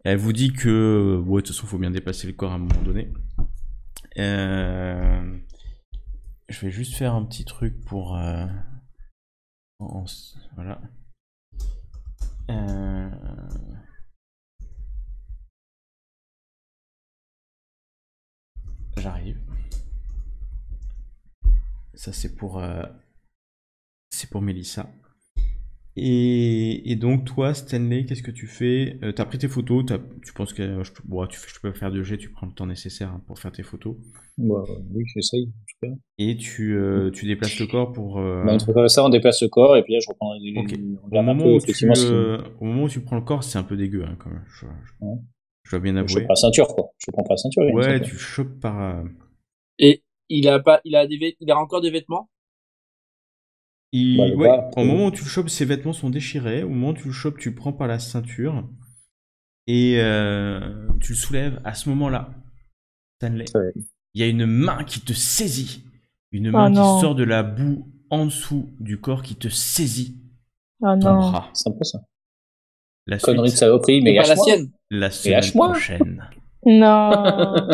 Elle vous dit que... ouais, de toute façon, il faut bien déplacer le corps à un moment donné. Je vais juste faire un petit truc pour... voilà. J'arrive. Ça c'est pour Mélissa. Et donc toi Stanley, qu'est-ce que tu fais? T'as pris tes photos, tu penses que je peux faire de jet, tu prends le temps nécessaire hein, pour faire tes photos. Bah, oui, j'essaye. Et tu déplaces le corps pour. Bah, une fois que ça, on déplace le corps, et puis là, je reprends les, Ok. on Au regarde un moment, peu, où effectivement, au moment où tu prends le corps, c'est un peu dégueu hein, quand même. Ouais. Je dois bien je avouer. prends la ceinture, quoi. Je prends pas la ceinture. il y a une Ouais, ceinture. tu chopes par. Et il a encore des vêtements. Bah, le Ouais, bas, au moment où tu le chopes, ses vêtements sont déchirés. Au moment où tu le chopes, tu le prends par la ceinture et tu le soulèves. À ce moment-là, Stanley, Ouais. il y a une main qui te saisit. Une main qui non. sort de la boue en dessous du corps qui te saisit Oh ton non. bras. C'est sympa, ça. La Connerie de suite, saloperie, mais C'est pas la lâche-moi. sienne. la semaine lâche-moi. prochaine. Non.